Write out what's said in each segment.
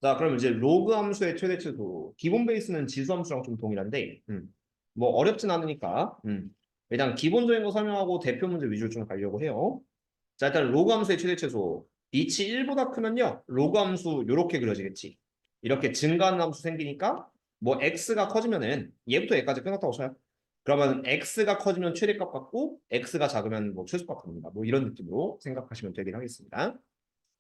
자, 그럼 이제 로그 함수의 최대 최소. 기본 베이스는 지수 함수랑 좀 동일한데, 뭐 어렵진 않으니까, 일단 기본적인 거 설명하고 대표 문제 위주로 좀 가려고 해요. 자, 일단 로그 함수의 최대 최소. 빛이 1보다 크면요, 로그 함수 요렇게 그려지겠지. 이렇게 증가하는 함수 생기니까, 뭐 x가 커지면은 얘부터 얘까지 끊었다고 쳐요. 그러면 x가 커지면 최대값 같고, x가 작으면 뭐 최소값 같습니다. 뭐 이런 느낌으로 생각하시면 되긴 하겠습니다.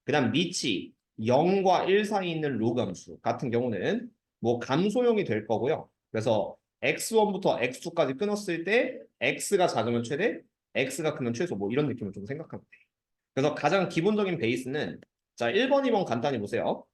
그 다음 밑이 0과 1 사이에 있는 로그 함수 같은 경우는 뭐 감소형이 될 거고요. 그래서 x1부터 x2까지 끊었을 때 x가 작으면 최대, x가 크면 최소 뭐 이런 느낌을 좀 생각하면 돼요. 그래서 가장 기본적인 베이스는 자 1번, 2번 간단히 보세요.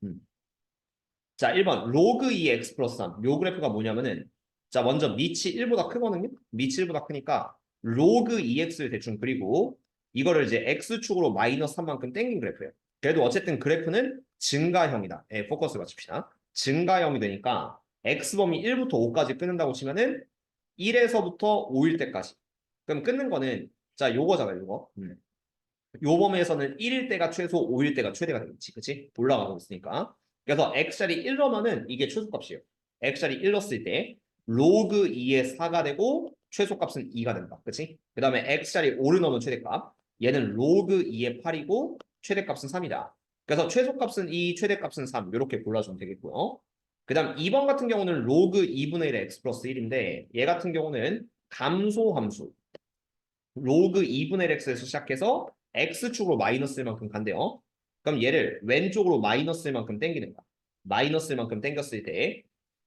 자 1번 로그 2x 플러스 3. 요 그래프가 뭐냐면은 자 먼저 밑이 1보다 크거든요. 밑이 1보다 크니까 로그 2x를 대충 그리고 이거를 이제 x축으로 마이너스 3만큼 땡긴 그래프예요. 그래도 어쨌든 그래프는 증가형이다. 예, 포커스 맞춥시다. 증가형이 되니까 x범위 1부터 5까지 끊는다고 치면은 1에서부터 5일 때까지. 그럼 끊는 거는 자 요거잖아요, 요거. 요 범위에서는 1일 때가 최소, 5일 때가 최대가 되겠지. 그치? 올라가고 있으니까. 그래서 x자리 1 넣으면은 이게 최소값이에요. x자리 1 넣었을 때 로그 2의 4가 되고 최소값은 2가 된다. 그치? 그 다음에 x자리 5를 넣으면 최대값. 얘는 로그 2의 8이고 최대값은 3이다. 그래서 최소값은 2, 최대값은 3. 이렇게 골라주면 되겠고요. 그 다음 2번 같은 경우는 로그 2분의 1의 x 플러스 1인데 얘 같은 경우는 감소함수. 로그 2분의 x에서 시작해서 x축으로 마이너스 1만큼 간대요. 그럼 얘를 왼쪽으로 마이너스 1만큼 당기는 거야. 마이너스 1만큼 당겼을 때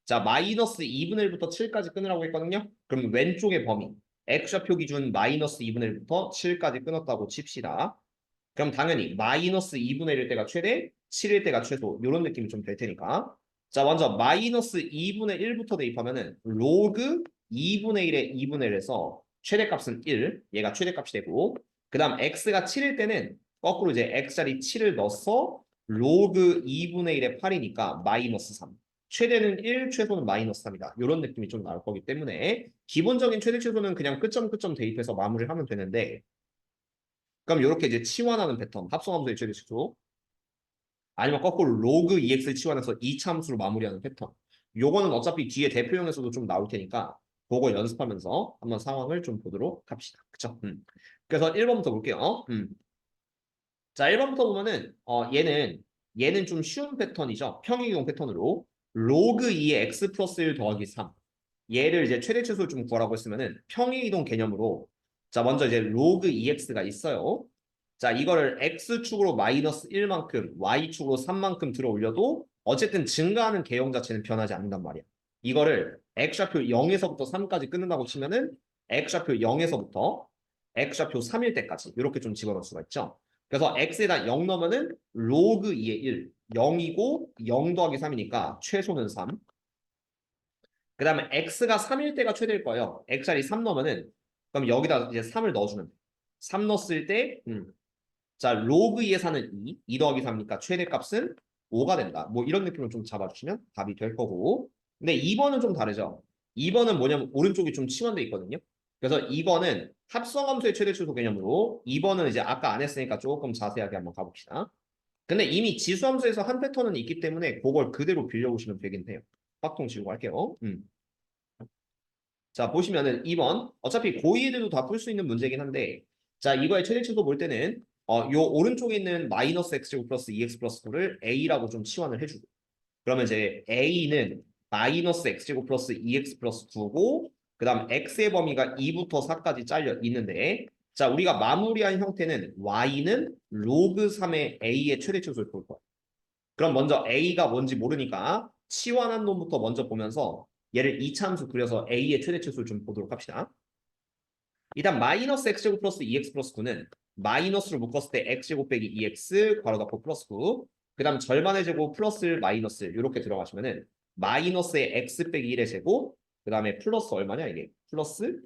자, 마이너스 2분의 1부터 7까지 끊으라고 했거든요. 그럼 왼쪽의 범위 x좌표 기준 마이너스 2분의 1부터 7까지 끊었다고 칩시다. 그럼 당연히 마이너스 2분의 1일 때가 최대, 7일 때가 최소 이런 느낌이 좀 될 테니까 자, 먼저 마이너스 2분의 1부터 대입하면은 로그 2분의 1의 2분의 1에서 최대값은 1, 얘가 최대값이 되고 그 다음 x가 7일 때는 거꾸로 이제 x자리 7을 넣어서 로그 2분의 1의 8이니까 마이너스 3. 최대는 1, 최소는 마이너스 3이다. 이런 느낌이 좀 나올 거기 때문에 기본적인 최대 최소는 그냥 끝점 대입해서 마무리를 하면 되는데 그럼 이렇게 이제 치환하는 패턴, 합성함수의 최대 최소 아니면 거꾸로 로그 EX를 치환해서 2차 함수로 마무리하는 패턴. 요거는 어차피 뒤에 대표형에서도 좀 나올 테니까 그거 연습하면서 한번 상황을 좀 보도록 합시다. 그쵸? 그래서 1번부터 볼게요. 자, 1번부터 보면은 얘는 좀 쉬운 패턴이죠. 평행이동 패턴으로 로그 2의 x 플러스 1 더하기 3. 얘를 이제 최대 최소를 좀 구하라고 했으면은 평행이동 개념으로 자, 먼저 이제 로그 2x가 있어요. 자, 이거를 x축으로 마이너스 1만큼, y축으로 3만큼 들어 올려도 어쨌든 증가하는 개형 자체는 변하지 않는단 말이야. 이거를 x좌표 0에서부터 3까지 끊는다고 치면은 x좌표 0에서부터 x좌표 3일 때까지 이렇게 좀 집어넣을 수가 있죠. 그래서 x에다 0 넣으면은 로그 2의 1, 0이고 0 더하기 3이니까 최소는 3. 그 다음에 x가 3일 때가 최대일 거예요. x자리 3 넣으면은 그럼 여기다 이제 3을 넣어주면 돼. 3 넣었을 때 자, 로그 2의 4는 2, 2 더하기 3이니까 최대값은 5가 된다. 뭐 이런 느낌을 좀 잡아주시면 답이 될 거고. 근데 2번은 좀 다르죠. 2번은 뭐냐면 오른쪽이 좀 치환돼 있거든요. 그래서 2번은 합성함수의 최대 최소 개념으로 2번은 이제 아까 안 했으니까 조금 자세하게 한번 가봅시다. 근데 이미 지수함수에서 한 패턴은 있기 때문에 그걸 그대로 빌려오시면 되긴 해요. 빡통 지우고 할게요. 자, 보시면은 2번. 어차피 고2 애들도 다 풀 수 있는 문제긴 한데, 자, 이거의 최대치도 볼 때는, 요 오른쪽에 있는 마이너스 x제곱 플러스 2x 플러스 9를 a라고 좀 치환을 해주고, 그러면 이제 a는 마이너스 x제곱 플러스 2x 플러스 9고, 그 다음 x의 범위가 2부터 4까지 잘려 있는데, 자, 우리가 마무리한 형태는 y는 로그 3의 a의 최대치수를 볼 거야. 그럼 먼저 a가 뭔지 모르니까 치환한 놈부터 먼저 보면서 얘를 2차 함수 그려서 a의 최대치수를 좀 보도록 합시다. 일단 마이너스 x제곱 플러스 2x 플러스 9는 마이너스로 묶었을 때 x제곱 빼기 2x 괄호 닫고 플러스 9. 그 다음 절반의 제곱 플러스 마이너스 이렇게 들어가시면은 마이너스의 x 빼기 1의 제곱 그 다음에 플러스 얼마냐 이게 플러스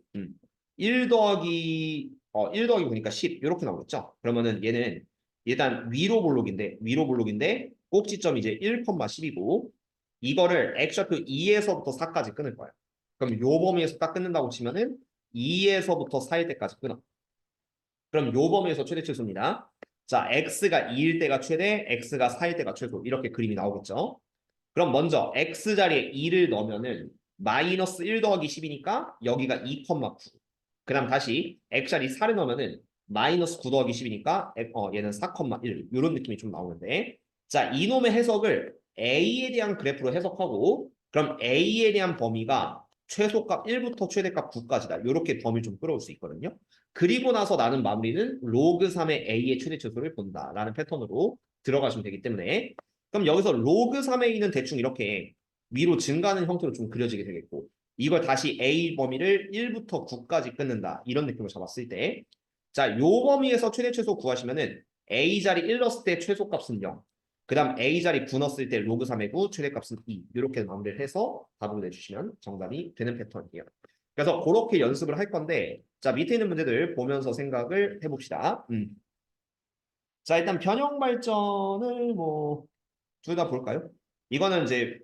1 더하기 1 더하기 보니까 10 이렇게 나오겠죠. 그러면은 얘는 일단 위로 볼록인데 꼭지점이 이제 1,10이고 이거를 x좌표 2에서부터 4까지 끊을 거야. 그럼 요 범위에서 딱 끊는다고 치면은 2에서부터 4일 때까지 끊어. 그럼 요 범위에서 최대 최소입니다. 자, x가 2일 때가 최대, x가 4일 때가 최소 이렇게 그림이 나오겠죠. 그럼 먼저 x 자리에 2를 넣으면은 마이너스 1 더하기 10이니까 여기가 2,9. 그 다음 다시 x 자리 4를 넣으면은 마이너스 9 더하기 10이니까 얘는 4,1. 이런 느낌이 좀 나오는데 자, 이놈의 해석을 a에 대한 그래프로 해석하고 그럼 a에 대한 범위가 최소값 1부터 최대값 9까지다. 이렇게 범위 좀 끌어올 수 있거든요. 그리고 나서 나는 마무리는 로그 3의 a의 최대 최소를 본다라는 패턴으로 들어가시면 되기 때문에 그럼 여기서 로그 3의 a는 대충 이렇게 위로 증가하는 형태로 좀 그려지게 되겠고 이걸 다시 a 범위를 1부터 9까지 끊는다. 이런 느낌으로 잡았을 때 자, 요 범위에서 최대 최소 구하시면은 a 자리 1 넣었을 때 최소값은 0. 그 다음 a 자리 9 넣었을 때 로그 3의 9 최대값은 2. 이렇게 마무리를 해서 답을 내주시면 정답이 되는 패턴이에요. 그래서 그렇게 연습을 할 건데 자, 밑에 있는 문제들 보면서 생각을 해봅시다. 자, 일단 변형 발전을 뭐 둘 다 볼까요? 이거는 이제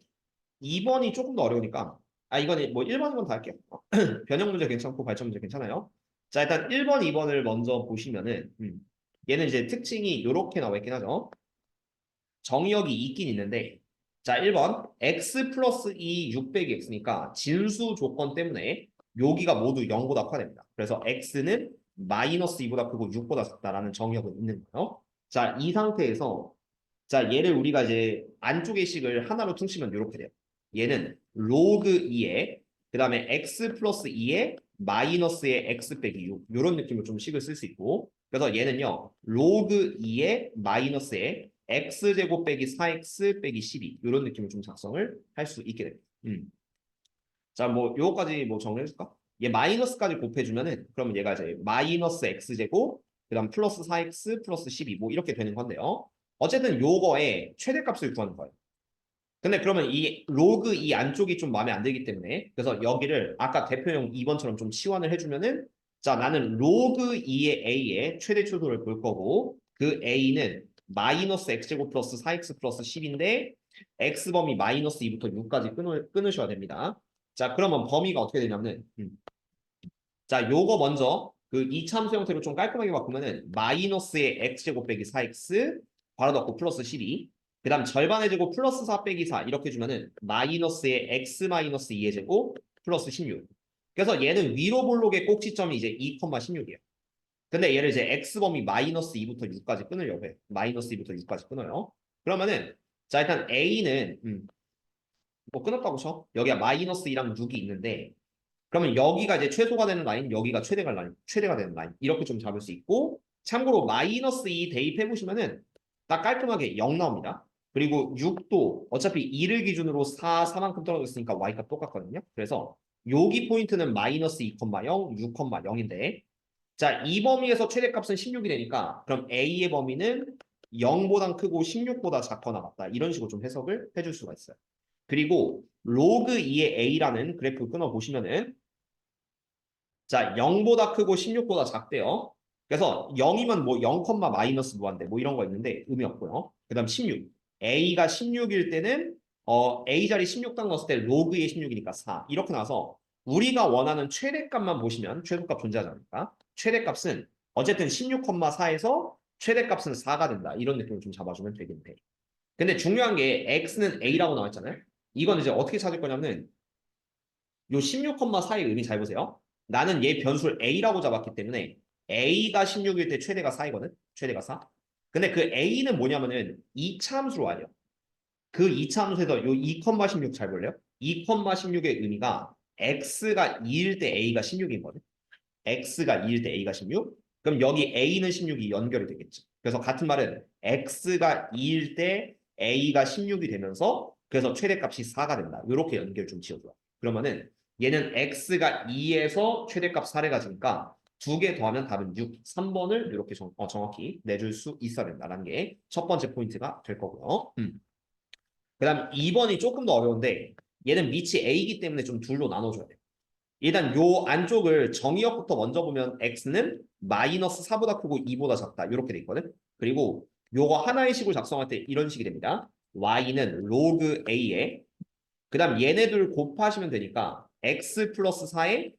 2번이 조금 더 어려우니까 이거는 뭐 1번, 2번 다 할게요. 변형 문제 괜찮고 발전 문제 괜찮아요. 자, 일단 1번, 2번을 먼저 보시면은 얘는 이제 특징이 이렇게 나와 있긴 하죠. 정의역이 있긴 있는데 자, 1번 x 플러스 2 6 빼기 x니까 진수 조건 때문에 여기가 모두 0보다 커야 됩니다. 그래서 x는 마이너스 2보다 크고 6보다 작다라는 정의역은 있는 거예요. 자, 이 상태에서 자, 얘를 우리가 이제 안쪽의 식을 하나로 퉁치면 이렇게 돼요. 얘는 로그 2에 그 다음에 x 플러스 2에 마이너스의 x 빼기 6 이런 느낌으로 좀 식을 쓸 수 있고 그래서 얘는요 로그 2에 마이너스에 x제곱 빼기 4x 빼기 12 이런 느낌으로 좀 작성을 할 수 있게 됩니다. 자, 뭐 요거까지 뭐 정리해줄까? 얘 마이너스까지 곱해주면은 그러면 얘가 이제 마이너스 x제곱 그다음 플러스 4x 플러스 12 뭐 이렇게 되는 건데요. 어쨌든 요거의 최대값을 구하는 거예요. 근데 그러면 이 로그 이 안쪽이 좀 마음에 안 들기 때문에 그래서 여기를 아까 대표형 2번처럼 좀 치환을 해주면은 자, 나는 로그 2의 a의 최대 최소를 볼 거고 그 a는 마이너스 x제곱 플러스 4x 플러스 10인데 x범위 마이너스 2부터 6까지 끊으셔야 됩니다. 자, 그러면 범위가 어떻게 되냐면 자, 요거 먼저 그 이참수 형태로 좀 깔끔하게 바꾸면은 마이너스의 x제곱 빼기 4x 바로 넣고 플러스 12 그 다음 절반의 제곱 플러스 4 빼기 4 이렇게 주면은 마이너스의 x 마이너스 2의 제곱 플러스 16 그래서 얘는 위로 볼록의 꼭지점이 이제 2,16이에요. 근데 얘를 이제 x범위 마이너스 2부터 6까지 끊으려고 해. 마이너스 2부터 6까지 끊어요. 그러면은 자 일단 a는 뭐 끊었다고 쳐. 여기가 마이너스 2랑 6이 있는데 그러면 여기가 이제 최소가 되는 라인, 여기가 최대가 되는 라인 이렇게 좀 잡을 수 있고 참고로 마이너스 2 대입해 보시면은 딱 깔끔하게 0 나옵니다. 그리고 6도 어차피 2를 기준으로 4만큼 떨어졌으니까 y값 똑같거든요. 그래서 여기 포인트는 마이너스 2,0, 6,0인데 자, 이 범위에서 최대값은 16이 되니까 그럼 a의 범위는 0보다 크고 16보다 작거나 같다. 이런 식으로 좀 해석을 해줄 수가 있어요. 그리고 로그 2의 a라는 그래프 끊어 보시면은 자, 0보다 크고 16보다 작대요. 그래서 0이면 뭐 0, 마이너스 무한대 뭐 이런 거 있는데 의미 없고요. 그다음 16. a가 16일 때는 a 자리 16딱 넣었을 때 로그의 16이니까 4. 이렇게 나와서 우리가 원하는 최대값만 보시면 최소값 존재하지 않습니까? 최대값은 어쨌든 16,4에서 최대값은 4가 된다. 이런 느낌을 좀 잡아주면 되겠네. 근데 중요한 게 x는 a라고 나와 있잖아요. 이건 이제 어떻게 찾을 거냐면 요 16,4의 의미 잘 보세요. 나는 얘 변수를 a라고 잡았기 때문에 a가 16일 때 최대가 4이거든. 최대가 4. 근데 그 a는 뭐냐면은 2차 함수로 와야 돼요. 그 2차 함수에서 요 2,16 잘 볼래요? 2,16의 의미가 x가 2일 때 a가 16인 거든. x가 2일 때 a가 16. 그럼 여기 a는 16이 연결이 되겠죠. 그래서 같은 말은 x가 2일 때 a가 16이 되면서 그래서 최대값이 4가 된다. 이렇게 연결 좀 지어줘요. 그러면은 얘는 x가 2에서 최대값 4를 가지니까 두 개 더하면 답은 6, 3번을 이렇게 정확히 내줄 수 있어야 된다는 게 첫 번째 포인트가 될 거고요. 그 다음 2번이 조금 더 어려운데 얘는 밑이 a이기 때문에 좀 둘로 나눠줘야 돼요. 일단 요 안쪽을 정의역부터 먼저 보면 x는 마이너스 4보다 크고 2보다 작다 이렇게 돼 있거든. 그리고 요거 하나의 식으로 작성할 때 이런 식이 됩니다. y는 로그 a에 그 다음 얘네들 곱하시면 되니까 x 플러스 4에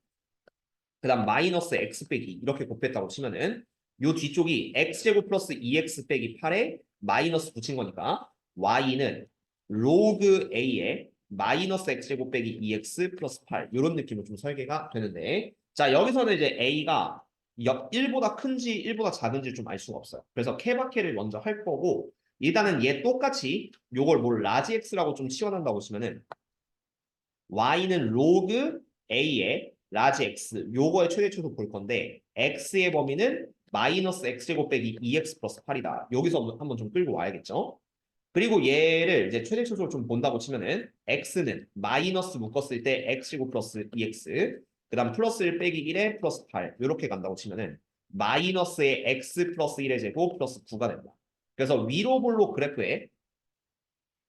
그 다음 마이너스 x 빼기 이렇게 곱했다고 치면은 요 뒤쪽이 x제곱 플러스 2x 빼기 8에 마이너스 붙인 거니까 y는 로그 a의 마이너스 x제곱 빼기 2x 플러스 8 이런 느낌으로 좀 설계가 되는데 자 여기서는 이제 a가 1보다 큰지 1보다 작은지 좀 알 수가 없어요. 그래서 케바케를 먼저 할 거고 일단은 얘 똑같이 요걸 뭘 라지 x라고 좀 치환한다고 치면은 y는 로그 a의 라지 x 요거의 최대 최소 볼 건데 x의 범위는 마이너스 x제곱 빼기 2x 플러스 8이다. 여기서 한번 좀 끌고 와야겠죠. 그리고 얘를 이제 최대 최소를 좀 본다고 치면은 x는 마이너스 묶었을 때 x제곱 플러스 2x 그 다음 플러스 1 빼기 1에 플러스 8 이렇게 간다고 치면은 마이너스의 x 플러스 1의 제곱 플러스 9가 된다. 그래서 위로 볼록 그래프에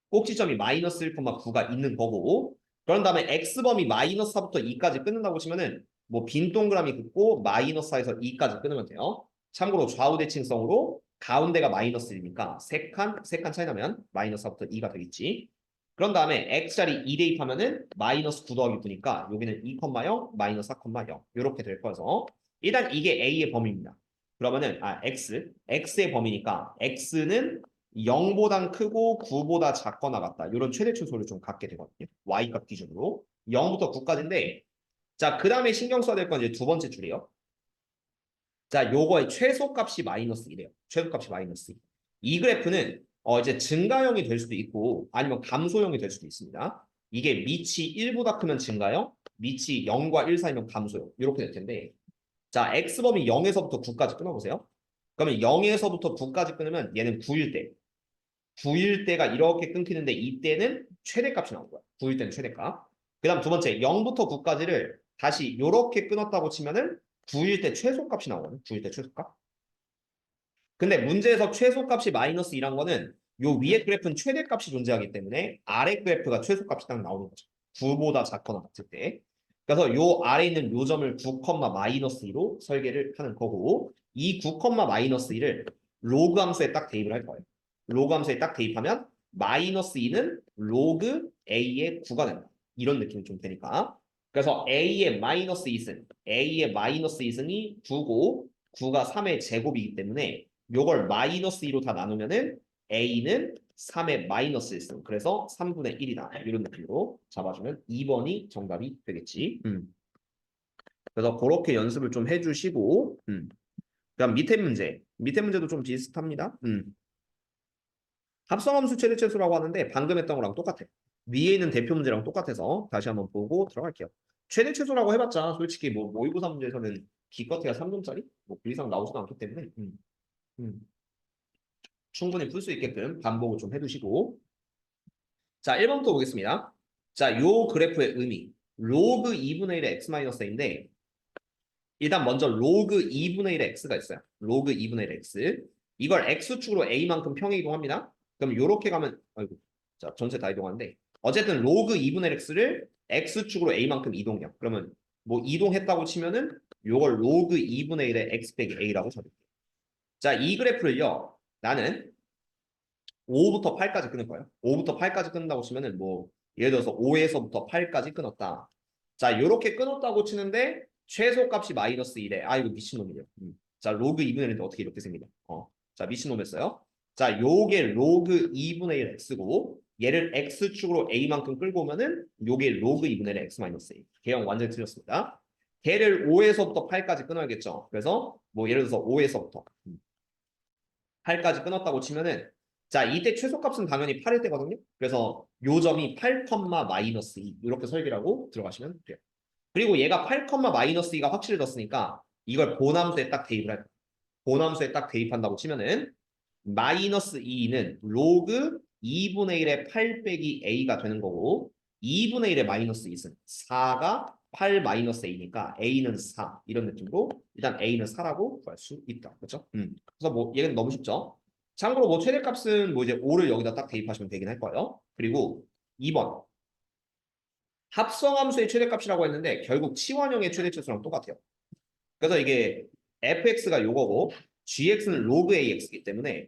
꼭지점이 마이너스 1,9가 있는 거고 그런 다음에 x범위 마이너스 4부터 2까지 끊는다고 치면은 뭐 빈 동그라미 긋고 마이너스 4에서 2까지 끊으면 돼요. 참고로 좌우 대칭성으로 가운데가 마이너스 1이니까 세 칸 차이 나면 마이너스 4부터 2가 되겠지. 그런 다음에 x자리 2 대입하면은 마이너스 9 더하기 9니까 여기는 2,0 마이너스 4,0 이렇게 될 거여서 일단 이게 a의 범위입니다. 그러면은 x의 범위니까 x는 0보단 크고 9보다 작거나 같다. 이런 최대 최소를 좀 갖게 되거든요. y값 기준으로 0부터 9까지인데 자, 그 다음에 신경 써야 될 건 이제 두 번째 줄이에요. 자, 요거의 최소값이 마이너스 1이에요. 최소값이 마이너스 2. 이 그래프는 이제 증가형이 될 수도 있고 아니면 감소형이 될 수도 있습니다. 이게 밑이 1보다 크면 증가형, 밑이 0과 1 사이면 감소형 이렇게 될 텐데 자, x범위 0에서부터 9까지 끊어보세요. 그러면 0에서부터 9까지 끊으면 얘는 9일 때 9일 때가 이렇게 끊기는데 이때는 최대값이 나온 거야. 9일 때는 최대값. 그 다음 두 번째 0부터 9까지를 다시 이렇게 끊었다고 치면은 9일 때 최소값이 나오거든. 9일 때 최소값. 근데 문제에서 최소값이 마이너스 2란 거는 요 위에 그래프는 최대값이 존재하기 때문에 아래 그래프가 최소값이 딱 나오는 거죠. 9보다 작거나 같을 때. 그래서 요 아래 있는 요 점을 9, 마이너스 2로 설계를 하는 거고 이 9, 마이너스 2를 로그 함수에 딱 대입을 할 거예요. 로그 함수에 딱 대입하면 마이너스 2는 로그 a의 9가 된다. 이런 느낌이 좀 되니까. 그래서 a의 마이너스 2승이 9고 9가 3의 제곱이기 때문에 요걸 마이너스 2로 다 나누면은 a는 3의 마이너스 1승. 그래서 3분의 1이다. 이런 느낌으로 잡아주면 2번이 정답이 되겠지. 그래서 그렇게 연습을 좀 해주시고 그다음 밑에 문제. 밑에 문제도 좀 비슷합니다. 합성함수 최대최소라고 하는데 방금 했던 거랑 똑같아. 위에 있는 대표 문제랑 똑같아서 다시 한번 보고 들어갈게요. 최대최소라고 해봤자 솔직히 뭐 모의고사 문제에서는 기껏해야 3점짜리? 뭐 그 이상 나오지도 않기 때문에 충분히 풀 수 있게끔 반복을 좀 해두시고 자 1번부터 보겠습니다. 자 요 그래프의 의미 로그 2분의 1의 x-a인데 일단 먼저 로그 2분의 1의 x가 있어요. 로그 2분의 1의 x 이걸 x축으로 a만큼 평행 이동합니다. 그럼 요렇게 가면 아이고 자 전체 다 이동하는데 어쨌든 로그 2분의 1 x를 x축으로 a만큼 이동해요. 그러면 뭐 이동했다고 치면은 요걸 로그 2분의 1의 x 빼기 a라고 적을게요. 자 이 그래프를요 나는 5부터 8까지 끊을 거예요. 5부터 8까지 끊는다고 치면은 뭐 예를 들어서 5에서부터 8까지 끊었다. 자, 요렇게 끊었다고 치는데 최소값이 마이너스 1에 아 이거 미친놈이래요. 자, 로그 2분의 1인데 어떻게 이렇게 생기냐. 자, 미친놈이었어요. 자, 요게 로그 2분의 1 x고 얘를 x축으로 a만큼 끌고 오면은 요게 로그 2분의 1 x 마이너스 a. 개형 완전히 틀렸습니다. 걔를 5에서부터 8까지 끊어야겠죠. 그래서 뭐 예를 들어서 5에서부터 8까지 끊었다고 치면은 자 이때 최소값은 당연히 8일 때거든요. 그래서 요 점이 8, 마이너스 2 이렇게 설계하고 들어가시면 돼요. 그리고 얘가 8, 마이너스 2가 확실해졌으니까 이걸 본함수에 딱 대입을 할 거예요. 본함수에 딱 대입한다고 치면은 마이너스 2는 로그 2분의 1의 8 빼기 a가 되는 거고 2분의 1의 마이너스 2는 4가 8 마이너스 a니까 a는 4 이런 느낌으로 일단 a는 4라고 구할 수 있다. 그렇죠? 그래서 뭐 얘는 너무 쉽죠. 참고로 뭐 최대값은 뭐 이제 5를 여기다 딱 대입하시면 되긴 할 거예요. 그리고 2번 합성함수의 최대값이라고 했는데 결국 치환형의 최대값이랑 똑같아요. 그래서 이게 fx가 요거고 gx는 로그 ax이기 때문에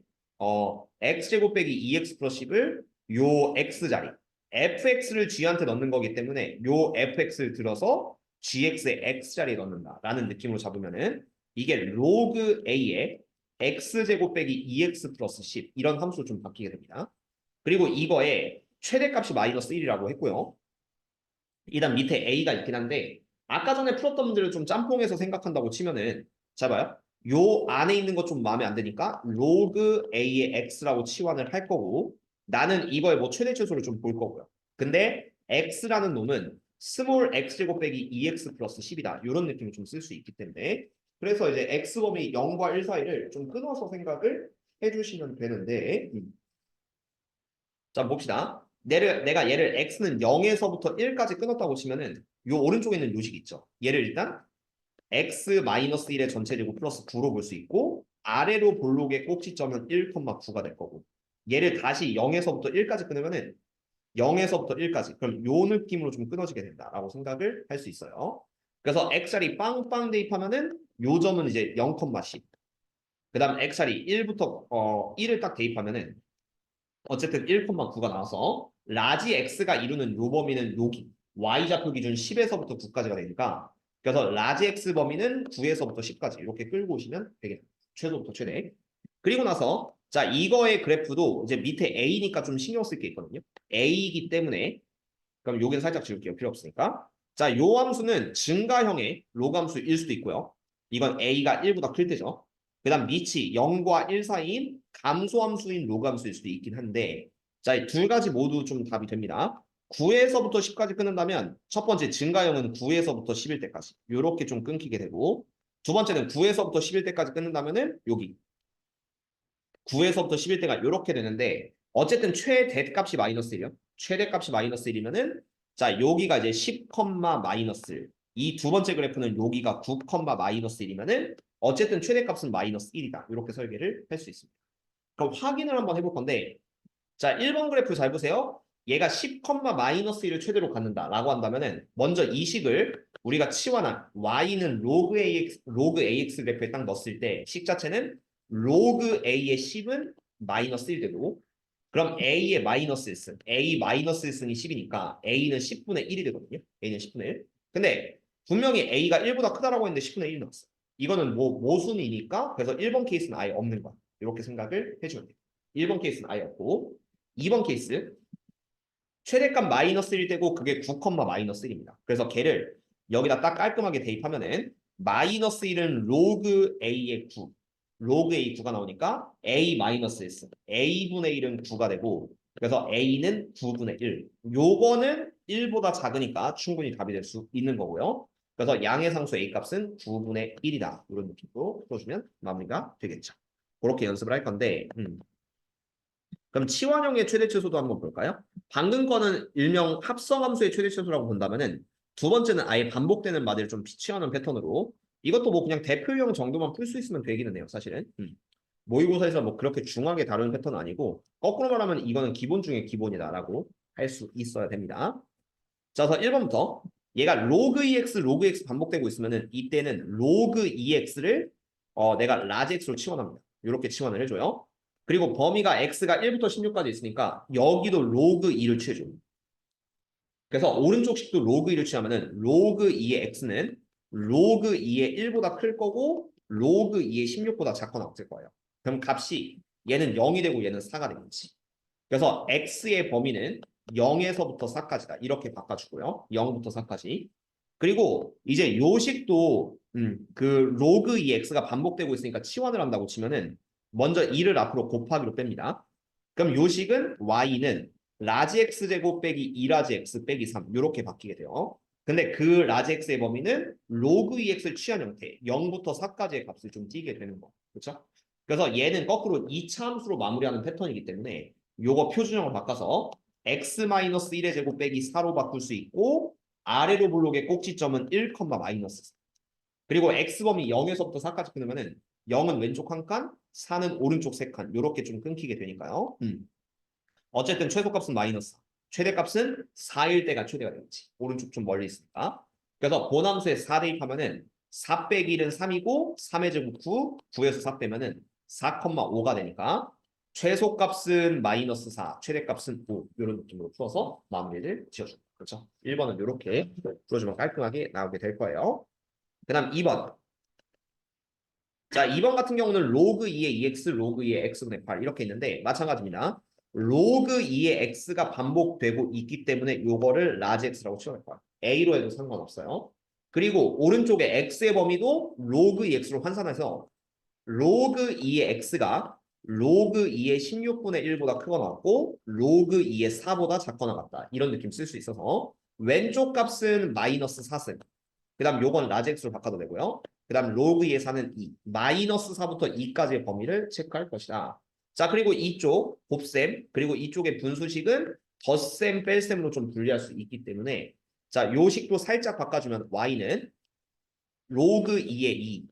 x제곱 빼기 2x 플러스 10을 요 x자리 fx를 g한테 넣는 거기 때문에 요 fx를 들어서 gx의 x자리에 넣는다라는 느낌으로 잡으면은 이게 로그 a의 x제곱 빼기 2x 플러스 10 이런 함수로 좀 바뀌게 됩니다. 그리고 이거에 최대값이 마이너스 1이라고 했고요. 일단 밑에 a가 있긴 한데 아까 전에 풀었던 문제를 좀 짬뽕해서 생각한다고 치면은 잘 봐요. 요 안에 있는 거 좀 마음에 안 드니까 로그 a의 x라고 치환을 할 거고 나는 이거의 뭐 최대 최소를 좀 볼 거고요. 근데 x라는 놈은 스몰 x제곱 빼기 2x 플러스 10이다. 이런 느낌을 좀 쓸 수 있기 때문에 그래서 이제 x범위 0과 1 사이를 좀 끊어서 생각을 해주시면 되는데 자 봅시다. 내가 얘를 x는 0에서부터 1까지 끊었다고 치면은 요 오른쪽에 있는 요식이 있죠. 얘를 일단 x-1의 전체 제곱 플러스 9로 볼 수 있고 아래로 볼록의 꼭지점은 1,9가 될 거고 얘를 다시 0에서부터 1까지 끊으면은 0에서부터 1까지 그럼 요 느낌으로 좀 끊어지게 된다라고 생각을 할 수 있어요. 그래서 x자리 빵빵 대입하면은 요 점은 이제 0,10 그 다음 x자리 1부터 1을 딱 대입하면은 어쨌든 1,9가 나와서 라지 x가 이루는 요 범위는 여기 y좌표 기준 10에서부터 9까지가 되니까 그래서 라지 x 범위는 9에서부터 10까지 이렇게 끌고 오시면 되겠다. 최소부터 최대. 그리고 나서 자 이거의 그래프도 이제 밑에 a니까 좀 신경 쓸 게 있거든요. a이기 때문에 그럼 여기는 살짝 지울게요. 필요 없으니까. 자, 요 함수는 증가형의 로그 함수일 수도 있고요. 이건 a가 1보다 클 때죠. 그 다음 밑이 0과 1 사이인 감소함수인 로그 함수일 수도 있긴 한데 자, 이 두 가지 모두 좀 답이 됩니다. 9에서부터 10까지 끊는다면 첫 번째 증가형은 9에서부터 11 때까지 이렇게 좀 끊기게 되고 두 번째는 9에서부터 11 때까지 끊는다면은 여기 9에서부터 11대가 이렇게 되는데 어쨌든 최대값이 마이너스 1이요. 최대값이 마이너스 1이면은 자 여기가 이제 10, 마이너스 이 두 번째 그래프는 여기가 9, 마이너스 1이면은 어쨌든 최대값은 마이너스 1이다. 이렇게 설계를 할 수 있습니다. 그럼 확인을 한번 해볼 건데 자 1번 그래프 잘 보세요. 얘가 10, 마이너스 1을 최대로 갖는다라고 한다면은 먼저 이 식을 우리가 치환한 y는 로그 ax 그래프에 딱 넣었을 때 식 자체는 로그 a의 10은 마이너스 1 되고 그럼 a의 마이너스 1승 a 마이너스 1승이 10이니까 a는 10분의 1이 되거든요. a는 10분의 1. 근데 분명히 a가 1보다 크다라고 했는데 10분의 1이 나왔어. 이거는 뭐 모순이니까 그래서 1번 케이스는 아예 없는 거야. 이렇게 생각을 해주면 돼요. 1번 케이스는 아예 없고 2번 케이스 최대값 마이너스 1 되고 그게 9, 마이너스 1입니다. 그래서 걔를 여기다 딱 깔끔하게 대입하면은 마이너스 1은 로그 a의 9 로그 a 9가 나오니까 a 마이너스 1 a분의 1은 9가 되고 그래서 a는 9분의 1 요거는 1보다 작으니까 충분히 답이 될 수 있는 거고요. 그래서 양의 상수 a 값은 9분의 1이다. 이런 느낌으로 풀어주면 마무리가 되겠죠. 그렇게 연습을 할 건데 그럼 치환형의 최대 최소도 한번 볼까요? 방금 거는 일명 합성함수의 최대 최소라고 본다면은 두 번째는 아예 반복되는 마디를 좀 피치하는 패턴으로 이것도 뭐 그냥 대표형 정도만 풀 수 있으면 되기는 해요, 사실은. 모의고사에서 뭐 그렇게 중하게 다루는 패턴은 아니고 거꾸로 말하면 이거는 기본 중에 기본이다라고 할 수 있어야 됩니다. 자, 그래서 1번부터 얘가 로그 EX, 로그 X 반복되고 있으면은 이때는 로그 EX를 내가 라지 X로 치환합니다. 이렇게 치환을 해줘요. 그리고 범위가 X가 1부터 16까지 있으니까 여기도 로그 2를 취해줘요. 그래서 오른쪽 식도 로그 2를 취하면은 로그 2의 X는 로그 2의 1보다 클 거고 로그 2의 16보다 작거나 없을 거예요. 그럼 값이 얘는 0이 되고 얘는 4가 되겠지. 그래서 x의 범위는 0에서부터 4까지다. 이렇게 바꿔주고요. 0부터 4까지. 그리고 이제 요식도 그 로그 2x가 반복되고 있으니까 치환을 한다고 치면은 먼저 2를 앞으로 곱하기로 뺍니다. 그럼 요식은 y는 라지 x 제곱 빼기 2 라지 x 빼기 3 이렇게 바뀌게 돼요. 근데 그 라지 x의 범위는 로그 2x를 취한 형태 0부터 4까지의 값을 좀 띄게 되는 거. 그렇죠? 그래서 얘는 거꾸로 2차 함수로 마무리하는 패턴이기 때문에 요거 표준형을 바꿔서 x-1의 제곱 빼기 4로 바꿀 수 있고 아래로 볼록의 꼭지점은 1, 마이너스 4. 그리고 x범위 0에서부터 4까지 끊으면은 0은 왼쪽 한 칸, 4는 오른쪽 세 칸. 요렇게 좀 끊기게 되니까요. 어쨌든 최소값은 마이너스 4. 최대값은 4일 때가 최대가 되겠지. 오른쪽 좀 멀리 있으니까. 그래서 본함수에 4 대입하면은 4 빼기 1은 3이고 3의 제곱 9, 9에서 4 빼면은 4,5가 되니까 최소값은 마이너스 4, 최대값은 5 이런 느낌으로 풀어서 마무리를 지어줍니다. 그렇죠? 1번은 이렇게 풀어주면 깔끔하게 나오게 될 거예요. 그 다음 2번. 자, 2번 같은 경우는 로그 2의 2x, 로그 2의 x분의 8 이렇게 있는데 마찬가지입니다. 로그 2의 x가 반복되고 있기 때문에 요거를 라지 x라고 치환할 거야. a로 해도 상관없어요. 그리고 오른쪽에 x의 범위도 로그 2x로 환산해서 로그 2의 x가 로그 2의 16분의 1보다 크거나 같고 로그 2의 4보다 작거나 같다. 이런 느낌 쓸 수 있어서 왼쪽 값은 마이너스 4승. 그 다음 요건 라지 x로 바꿔도 되고요. 그 다음 로그 2의 4는 2. 마이너스 4부터 2까지의 범위를 체크할 것이다. 자, 그리고 이쪽 곱셈 그리고 이쪽의 분수식은 덧셈 뺄셈으로 좀 분리할 수 있기 때문에 자, 요 식도 살짝 바꿔주면 y는 로그 2의 2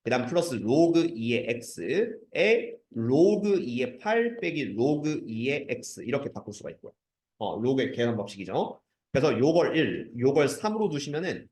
그 다음 플러스 로그 2의 x에 로그 2의 8 빼기 로그 2의 x 이렇게 바꿀 수가 있고요. 로그의 계산 법칙이죠. 그래서 요걸 1, 요걸 3으로 두시면은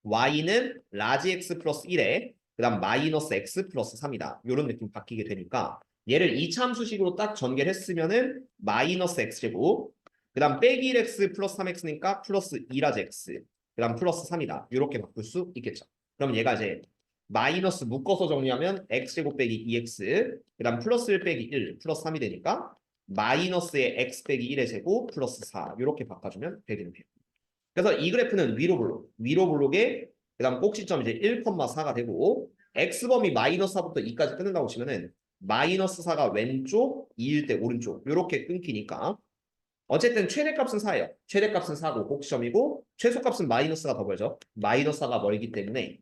y는 라지 x 플러스 1에 그 다음 마이너스 x 플러스 3이다. 이런 느낌 바뀌게 되니까 얘를 이차함수식으로 딱 전개를 했으면은 마이너스 x제곱 그 다음 빼기 1x 플러스 3x니까 플러스 2라지 x 그 다음 플러스 3이다. 이렇게 바꿀 수 있겠죠. 그럼 얘가 이제 마이너스 묶어서 정리하면 x제곱 빼기 2x 그 다음 플러스 1 빼기 1 플러스 3이 되니까 마이너스의 x 빼기 1의 제곱 플러스 4 이렇게 바꿔주면 되겠네요. 그래서 이 그래프는 위로 블록에 그다음 꼭지점 이제 1,4가 되고 x범위 마이너스 4부터 2까지 끊는다고 치면은 마이너스 4가 왼쪽, 2일 때 오른쪽 이렇게 끊기니까 어쨌든 최대값은 4예요. 최대값은 4고 꼭지점이고 최소값은 마이너스가 더 멀죠. 마이너스 4가 멀기 때문에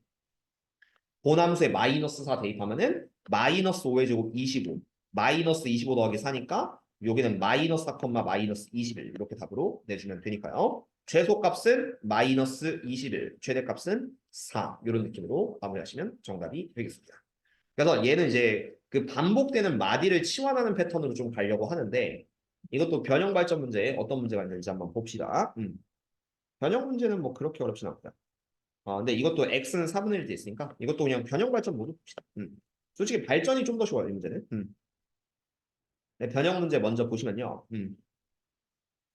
본함수에 마이너스 4 대입하면은 마이너스 5의 제곱 25 마이너스 25 더하기 4니까 여기는 마이너스 4, 마이너스 21 이렇게 답으로 내주면 되니까요. 최소값은 마이너스 21, 최대값은 4 이런 느낌으로 마무리하시면 정답이 되겠습니다. 그래서 얘는 이제 그 반복되는 마디를 치환하는 패턴으로 좀 가려고 하는데 이것도 변형 발전 문제에 어떤 문제가 있는지 한번 봅시다. 변형 문제는 뭐 그렇게 어렵진 않고요. 근데 이것도 x는 4분의 1 돼 있으니까 이것도 그냥 변형 발전 모두 봅시다. 솔직히 발전이 좀 더 쉬워요, 이 문제는. 네, 변형 문제 먼저 보시면요.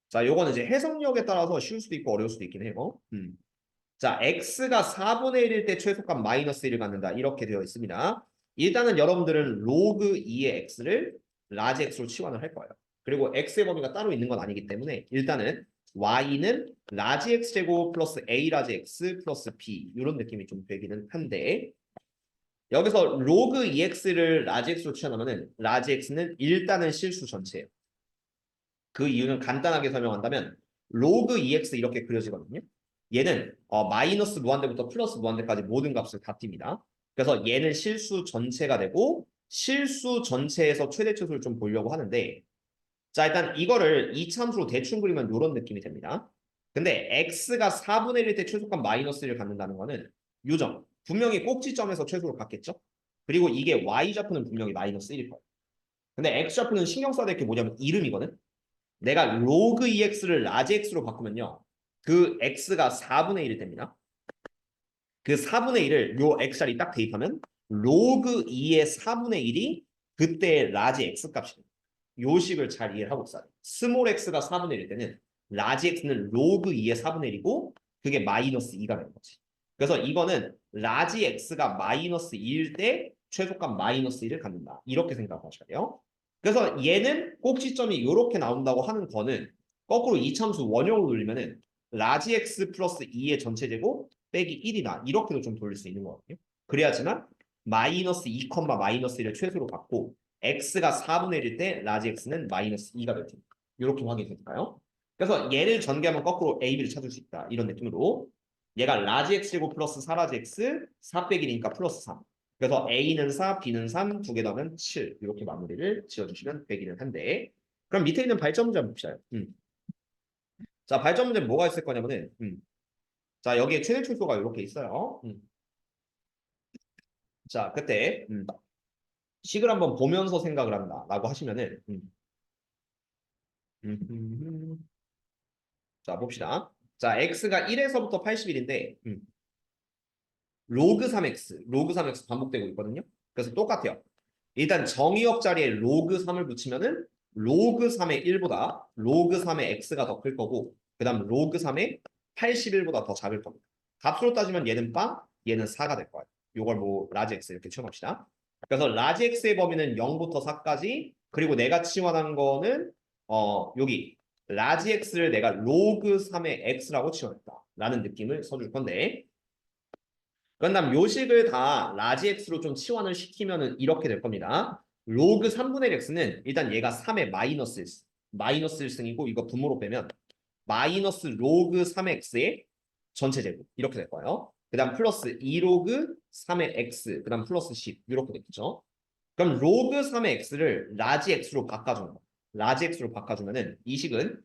자, 요거는 이제 해석력에 따라서 쉬울 수도 있고 어려울 수도 있긴 해요. 자, x가 4분의 1일 때 최소값 마이너스 1을 갖는다. 이렇게 되어 있습니다. 일단은 여러분들은 로그 2의 x를 라지 x로 치환을 할 거예요. 그리고 x의 범위가 따로 있는 건 아니기 때문에 일단은 y는 라지 x제곱 플러스 a 라지 x 플러스 b 이런 느낌이 좀 되기는 한데 여기서 로그 2x를 라지 x로 치환하면은 라지 x는 일단은 실수 전체예요. 그 이유는 간단하게 설명한다면 로그 2x 이렇게 그려지거든요. 얘는 마이너스 무한대부터 플러스 무한대까지 모든 값을 다 띱니다. 그래서 얘는 실수 전체가 되고 실수 전체에서 최대치수를 좀 보려고 하는데 자 일단 이거를 이차함수로 대충 그리면 이런 느낌이 됩니다. 근데 x가 4분의 1일 때 최소값 마이너스 1을 갖는다는 거는 요점 분명히 꼭지점에서 최소를 갖겠죠. 그리고 이게 y좌표는 분명히 마이너스 1일 거예요. 근데 x좌표는 신경 써야 될 게 뭐냐면 이름이거든. 내가 로그 EX를 라지 X로 바꾸면요. 그 X가 4분의 1이 됩니다. 그 4분의 1을 요 X 자리 딱 대입하면 로그 2의 4분의 1이 그때 라지 X 값입니다. 요 식을 잘 이해를 하고 있어야 돼요. 스몰 X가 4분의 1일 때는 라지 X는 로그 2의 4분의 1이고 그게 마이너스 2가 되는 거지. 그래서 이거는 라지 X가 마이너스 2일 때 최소값 마이너스 1을 갖는다. 이렇게 생각하셔야 돼요. 그래서 얘는 꼭지점이 이렇게 나온다고 하는 거는 거꾸로 이참수 원형으로 돌리면은 라지 x 플러스 2의 전체 제곱 빼기 1이다. 이렇게도 좀 돌릴 수 있는 거거든요. 그래야지만 마이너스 2, 마이너스 1을 최소로 갖고 x가 4분의 1일 때 라지 x는 마이너스 2가 될 테니까. 이렇게 확인이 되니까요. 그래서 얘를 전개하면 거꾸로 a, b를 찾을 수 있다. 이런 느낌으로 얘가 라지 x 제곱 플러스 4라지 x 4 빼기 1이니까 플러스 3. 그래서 A는 4, B는 3, 두 개 더하면 7 이렇게 마무리를 지어주시면 되기는 한데 그럼 밑에 있는 발전 문제 한번 봅시다. 자 발전 문제 뭐가 있을 거냐면은 자 여기에 최대 출소가 이렇게 있어요. 자 그때 식을 한번 보면서 생각을 한다 라고 하시면은 자 봅시다. 자 x가 1에서부터 81인데 로그 3x 로그 3x 반복되고 있거든요. 그래서 똑같아요. 일단 정의역 자리에 로그 3을 붙이면은 로그 3의 1보다 로그 3의 x가 더 클 거고 그 다음 로그 3의 81보다 더 작을 겁니다. 값으로 따지면 얘는 빵, 얘는 4가 될 거예요. 이걸 뭐 라지 x 이렇게 치워봅시다. 그래서 라지 x의 범위는 0부터 4까지 그리고 내가 치환한 거는 여기 라지 x를 내가 로그 3의 x라고 치환했다. 라는 느낌을 써줄 건데 그다음 요식을 다 라지 x로 좀 치환을 시키면은 이렇게 될 겁니다. 로그 3분의 x는 일단 얘가 3의 마이너스 1승이고 이거 분모로 빼면 마이너스 로그 3x의 전체 제곱 이렇게 될 거예요. 그 다음 플러스 2로그 3의 x 그 다음 플러스 10 이렇게 되겠죠. 그럼 로그 3의 x를 라지 x로 바꿔주는 거. 라지 x로 바꿔주면은 이 식은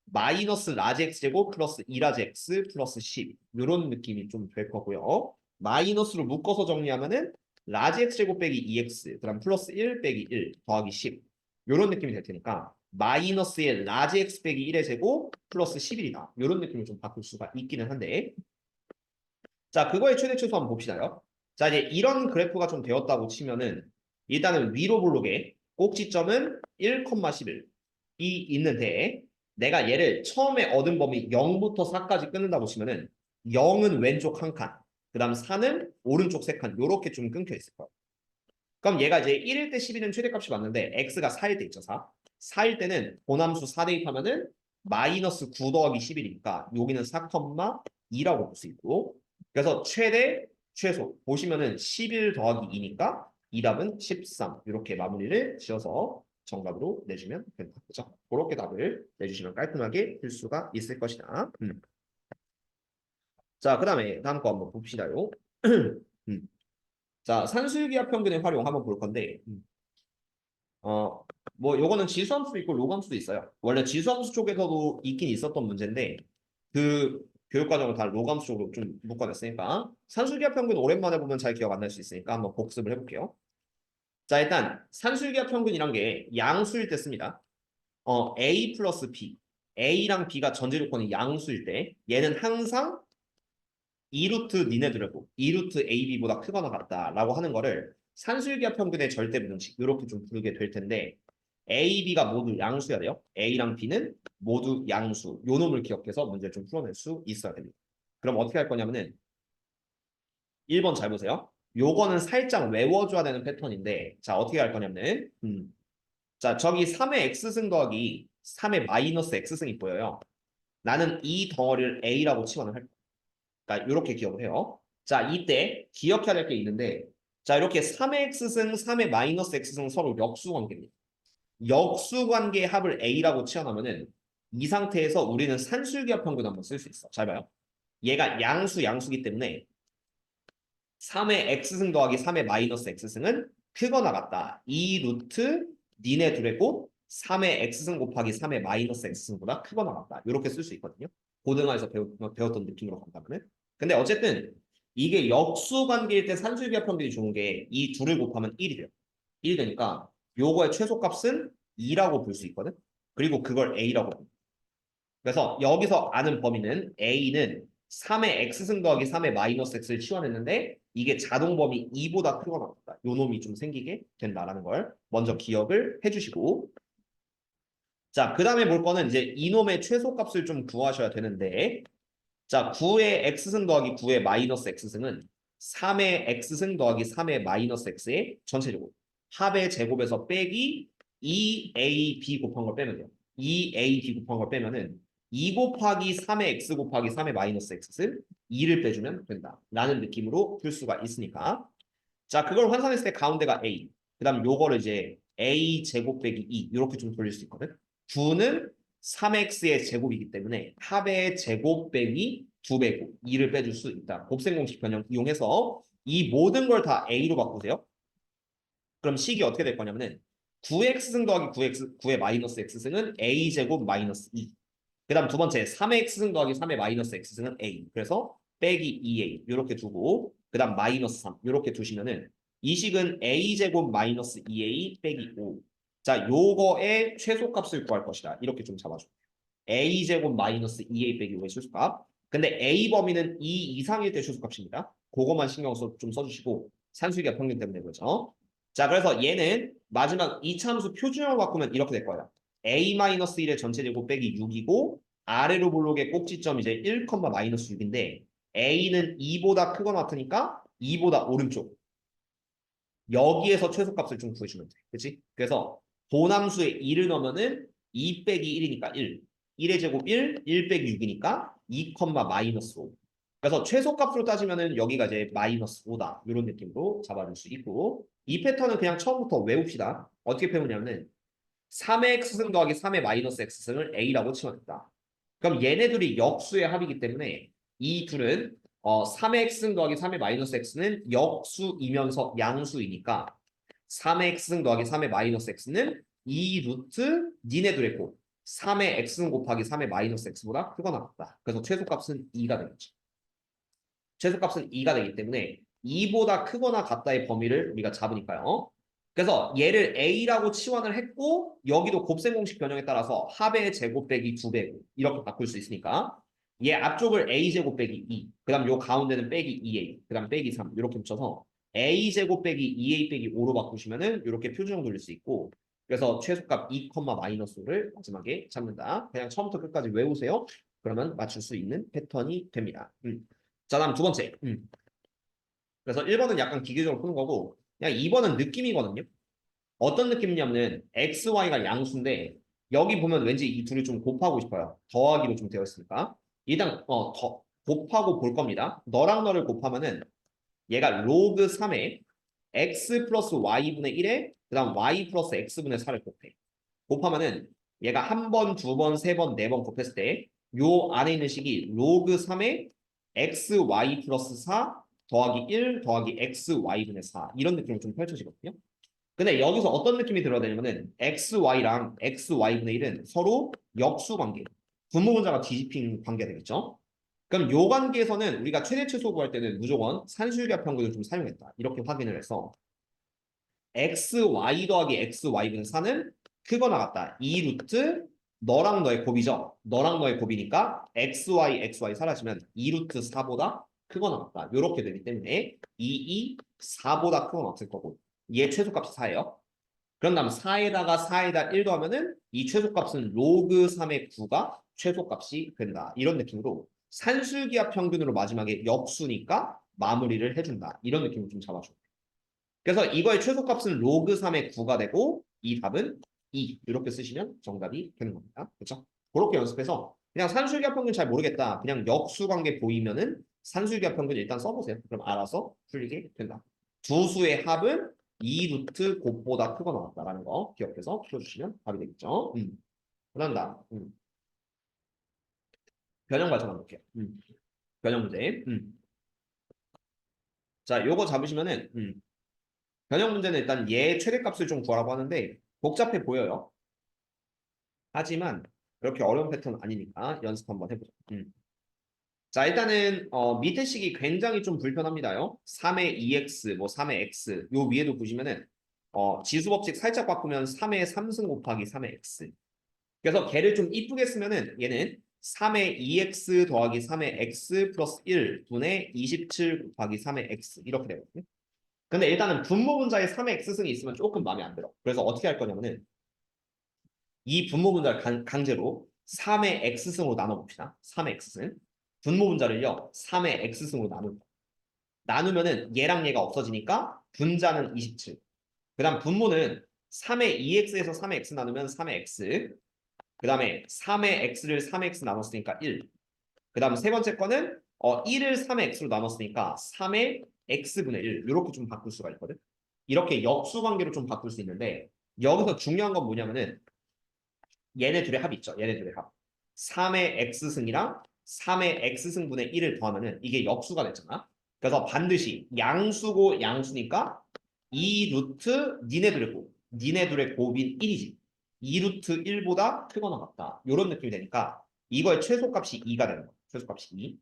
마이너스 라지 x 제곱 플러스 2라지 x 플러스 10 이런 느낌이 좀 될 거고요. 마이너스로 묶어서 정리하면은 라지 x 제곱 빼기 2x 그다음 플러스 1 빼기 1 더하기 10 이런 느낌이 될 테니까 마이너스의 라지 x 빼기 1의 제곱 플러스 11이다. 이런 느낌을 좀 바꿀 수가 있기는 한데 자 그거의 최대 최소 한번 봅시다요. 자 이제 이런 그래프가 좀 되었다고 치면은 일단은 위로 볼록에 꼭지점은 1,11이 있는데 내가 얘를 처음에 얻은 범위 0부터 4까지 끊는다고 치면은 0은 왼쪽 한 칸, 그 다음 4는 오른쪽 세 칸, 요렇게 좀 끊겨 있을 거예요. 그럼 얘가 이제 1일 때 12는 최대값이 맞는데 x가 4일 때 있죠, 4. 4일 때는 본함수 4 대입하면은 마이너스 9 더하기 11이니까 여기는 4,2라고 볼 수 있고 그래서 최대, 최소 보시면은 11 더하기 2니까 이 답은 13 이렇게 마무리를 지어서 정답으로 내주면 된다. 그죠? 그렇게 답을 내주시면 깔끔하게 풀 수가 있을 것이다. 자, 그 다음에 다음 거 한번 봅시다요. 음. 자, 산술기하 평균의 활용 한번 볼 건데 어, 뭐 요거는 지수함수도 있고 로그함수도 있어요. 원래 지수함수 쪽에서도 있긴 있었던 문제인데 그 교육과정을 다 로그함수 쪽으로 좀 묶어냈으니까 산술기하 평균 오랜만에 보면 잘 기억 안 날 수 있으니까 한번 복습을 해볼게요. 자, 일단 산술기하 평균이란 게 양수일 때 씁니다. A 플러스 B. A랑 B가 전제 조건이 양수일 때 얘는 항상 2루트 니네들고 2루트 AB보다 크거나 같다라고 하는 거를 산술기하 평균의 절대 부등식 이렇게 좀 부르게 될 텐데 A, B가 모두 양수여야 돼요. A랑 B는 모두 양수. 요 놈을 기억해서 문제를 좀 풀어낼 수 있어야 됩니다. 그럼 어떻게 할 거냐면은 1번 잘 보세요. 요거는 살짝 외워줘야 되는 패턴인데 자 어떻게 할 거냐면은 자 저기 3의 x승 더하기 3의 마이너스 x승이 보여요. 나는 이 덩어리를 A라고 치환을 할 거야. 그러니까 이렇게 기억을 해요. 자, 이때 기억해야 될 게 있는데 자, 이렇게 3의 x승, 3의 마이너스 x승 서로 역수 관계입니다. 역수 관계의 합을 A라고 치환하면은 이 상태에서 우리는 산술기하 평균 한번 쓸 수 있어. 잘 봐요. 얘가 양수기 때문에 3의 x승 더하기 3의 마이너스 x승은 크거나 같다. 이 루트 니네 둘의 곱 3의 x승 곱하기 3의 마이너스 x승보다 크거나 같다. 이렇게 쓸 수 있거든요. 고등학에서 배웠던 느낌으로 간다면은. 근데 어쨌든 이게 역수 관계일 때 산술기하 평균이 좋은 게 이 둘을 곱하면 1이 돼요. 1이 되니까 요거의 최소값은 2라고 볼 수 있거든. 그리고 그걸 A라고 봅니다. 그래서 여기서 아는 범위는 A는 3의 x승 더하기 3의 마이너스 x를 치환했는데 이게 자동 범위 2보다 크거나 같다. 요 놈이 좀 생기게 된다라는 걸 먼저 기억을 해주시고 자, 그 다음에 볼 거는 이제 이놈의 최소값을 좀 구하셔야 되는데 자, 9의 x승 더하기 9의 마이너스 x승은 3의 x승 더하기 3의 마이너스 x의 전체 제곱 합의 제곱에서 빼기 2ab 곱한 걸 빼면 돼요. 2ab 곱한 걸 빼면은 2 곱하기 3의 x 곱하기 3의 마이너스 x를 2를 빼주면 된다. 라는 느낌으로 풀 수가 있으니까 자, 그걸 환산했을 때 가운데가 a 그 다음 요거를 이제 a 제곱 빼기 2 이렇게 좀 돌릴 수 있거든. 9는 3x의 제곱이기 때문에 합의 제곱 빼기 2배고 2를 빼줄 수 있다. 곱셈 공식 변형 이용해서 이 모든 걸 다 a로 바꾸세요. 그럼 식이 어떻게 될 거냐면은 9x승 더하기 9의 마이너스 x승은 a제곱 마이너스 2. 그 다음 두 번째 3의 x승 더하기 3의 마이너스 x승은 a. 그래서 빼기 2a 이렇게 두고 그 다음 마이너스 3 이렇게 두시면은 이 식은 a제곱 마이너스 2a 빼기 5. 자, 요거의 최소값을 구할 것이다. 이렇게 좀 잡아줘. a제곱 마이너스 2a 빼기 5의 최소값. 근데 a 범위는 2 이상일 때 최소값입니다. 그거만 신경 좀 써주시고 산술기하 평균 때문에 그렇죠. 자, 그래서 얘는 마지막 이차함수 표준형을 바꾸면 이렇게 될 거예요. a-1의 전체 제곱 빼기 6이고 아래로 볼록의 꼭지점 이제 1, 마이너스 6인데 a는 2보다 크거나 같으니까 2보다 오른쪽. 여기에서 최소값을 좀 구해주면 돼. 그치? 그래서 보남수에 2를 넣으면은 2 빼기 1이니까 1. 1의 제곱 1, 1 빼기 6이니까 2, 마이너스 5. 그래서 최소값으로 따지면은 여기가 이제 마이너스 5다. 이런 느낌으로 잡아줄 수 있고 이 패턴은 그냥 처음부터 외웁시다. 어떻게 배우냐면은 3의 x승 더하기 3의 마이너스 x승을 a라고 치환했다. 그럼 얘네들이 역수의 합이기 때문에 이 둘은 3의 x승 더하기 3의 마이너스 x는 역수이면서 양수이니까 3의 x승 더하기 3의 마이너스 x는 2 루트 니네들의 곱 3의 x승 곱하기 3의 마이너스 x보다 크거나 같다. 그래서 최소값은 2가 되겠죠. 최소값은 2가 되기 때문에 2보다 크거나 같다의 범위를 우리가 잡으니까요. 그래서 얘를 a라고 치환을 했고 여기도 곱셈 공식 변형에 따라서 합의 제곱 빼기 2배 이렇게 바꿀 수 있으니까 얘 앞쪽을 a제곱 빼기 2, 그 다음 요 가운데는 빼기 2a, 그 다음 빼기 3 이렇게 붙여서 a제곱 빼기 2a 빼기 5로 바꾸시면은 이렇게 표준형 돌릴 수 있고 그래서 최소값 2, 마이너스 5를 마지막에 잡는다. 그냥 처음부터 끝까지 외우세요. 그러면 맞출 수 있는 패턴이 됩니다. 자, 다음 두 번째. 그래서 1번은 약간 기계적으로 푸는 거고, 그냥 2번은 느낌이거든요. 어떤 느낌이냐면은 x, y가 양수인데 여기 보면 왠지 이 둘이 좀 곱하고 싶어요. 더하기로 좀 되어 있으니까. 일단 더 곱하고 볼 겁니다. 너랑 너를 곱하면은 얘가 로그 3에 x 플러스 y분의 1에 그다음 y 플러스 x분의 4를 곱해. 곱하면은 얘가 한 번, 두 번, 세 번, 네 번 곱했을 때 요 안에 있는 식이 로그 3에 x, y 플러스 4 더하기 1 더하기 x, y분의 4 이런 느낌으로 좀 펼쳐지거든요. 근데 여기서 어떤 느낌이 들어야 되냐면은 XY랑 XY분의 1은 서로 역수 관계, 분모분자가 뒤집힌 관계가 되겠죠. 그럼 요 관계에서는 우리가 최대 최소 구할 때는 무조건 산술기하 평균을 좀 사용했다. 이렇게 확인을 해서 XY 더하기 XY분의 4는 크거나 같다. 2 루트 너랑 너의 곱이죠. 너랑 너의 곱이니까 XY 사라지면 2 루트 4보다 크거나 같다. 이렇게 되기 때문에 2, 4보다 크거나 같을 거고 얘 최소값이 4예요. 그런 다음 4에다가 4에다 1 더하면은 이 최소값은 로그 3의 9가 최소값이 된다. 이런 느낌으로 산술기하 평균으로 마지막에 역수니까 마무리를 해준다. 이런 느낌을 좀 잡아줘. 그래서 이거의 최소값은 로그 3의 9가 되고 이 답은 2 이렇게 쓰시면 정답이 되는 겁니다. 그렇죠? 그렇게 연습해서 그냥 산술기하 평균 잘 모르겠다. 그냥 역수 관계 보이면은 산술기하 평균 일단 써보세요. 그럼 알아서 풀리게 된다. 두 수의 합은 2 루트 곱보다 크거나 같다라는 거 기억해서 풀어주시면 답이 되겠죠. 그다음 변형 발전한 볼게요. 변형 문제. 자, 요거 잡으시면은 변형 문제는 일단 얘 최대값을 좀 구하라고 하는데 복잡해 보여요. 하지만 그렇게 어려운 패턴은 아니니까 연습 한번 해보자. 자, 일단은 밑에 식이 굉장히 좀 불편합니다요. 3의 2x, 뭐 3의 x 요 위에도 보시면은 지수 법칙 살짝 바꾸면 3의 3승 곱하기 3의 x. 그래서 걔를 좀 이쁘게 쓰면은 얘는 3의 2x 더하기 3의 x 플러스 1 분의 27 곱하기 3의 x 이렇게 되거든요. 근데 일단은 분모분자에 3의 x승이 있으면 조금 마음에 안 들어. 그래서 어떻게 할 거냐면은 이 분모분자를 강제로 3의 x승으로 나눠봅시다. 3의 x승. 분모분자를요. 3의 x승으로 나눕니다. 나누면은 얘랑 얘가 없어지니까 분자는 27. 그 다음 분모는 3의 2x에서 3의 x 나누면 3의 x. 그 다음에 3의 x를 3의 x 나눴으니까 1. 그 다음 세 번째 거는 1을 3의 x로 나눴으니까 3의 x분의 1. 이렇게 좀 바꿀 수가 있거든. 이렇게 역수 관계로 좀 바꿀 수 있는데 여기서 중요한 건 뭐냐면은 얘네 둘의 합이 있죠. 얘네 둘의 합. 3의 x승이랑 3의 x승분의 1을 더하면은 이게 역수가 됐잖아. 그래서 반드시 양수고 양수니까 2 루트 니네들의 곱. 니네들의 곱인 1이지. 2 루트 1보다 크거나 같다. 이런 느낌이 되니까 이거의 최소값이 2가 되는 거야. 최소값이 2.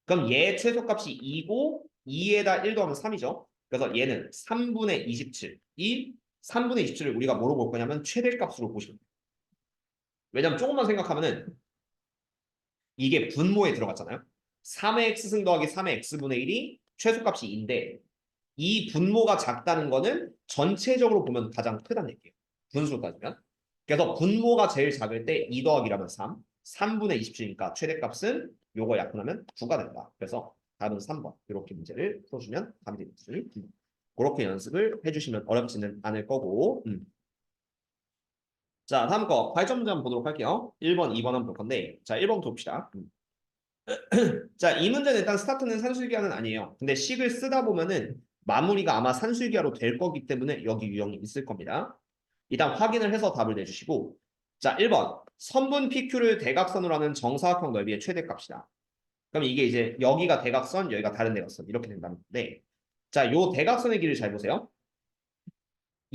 그럼 얘 최소값이 2고 2에다 1 더하면 3이죠. 그래서 얘는 3분의 27. 이 3분의 27을 우리가 뭐로 볼 거냐면 최대값으로 보시면 돼요. 왜냐면 조금만 생각하면은 이게 분모에 들어갔잖아요. 3의 x승 더하기 3의 x분의 1이 최소값이 2인데 이 분모가 작다는 거는 전체적으로 보면 가장 크다는 얘기예요. 분수로 따지면. 그래서 분모가 제일 작을 때 2 더하기라면 3, 3분의 27이니까 최대값은 요거 약분하면 9가 된다. 그래서 답은 3번. 이렇게 문제를 풀어주면 답이 되겠지. 그렇게 연습을 해주시면 어렵지는 않을 거고 자, 다음 거 발전 문제 한번 보도록 할게요. 1번, 2번 한번 볼 건데 자, 1번부터 봅시다. 자, 이 문제는 일단 스타트는 산술기하는 아니에요. 근데 식을 쓰다 보면은 마무리가 아마 산술기하로 될 거기 때문에 여기 유형이 있을 겁니다. 일단 확인을 해서 답을 내주시고 자, 1번 선분 PQ를 대각선으로 하는 정사각형 넓이의 최대값이다. 그럼 이게 이제 여기가 대각선, 여기가 다른 대각선 이렇게 된다는 건데 자, 요 대각선의 길을 잘 보세요.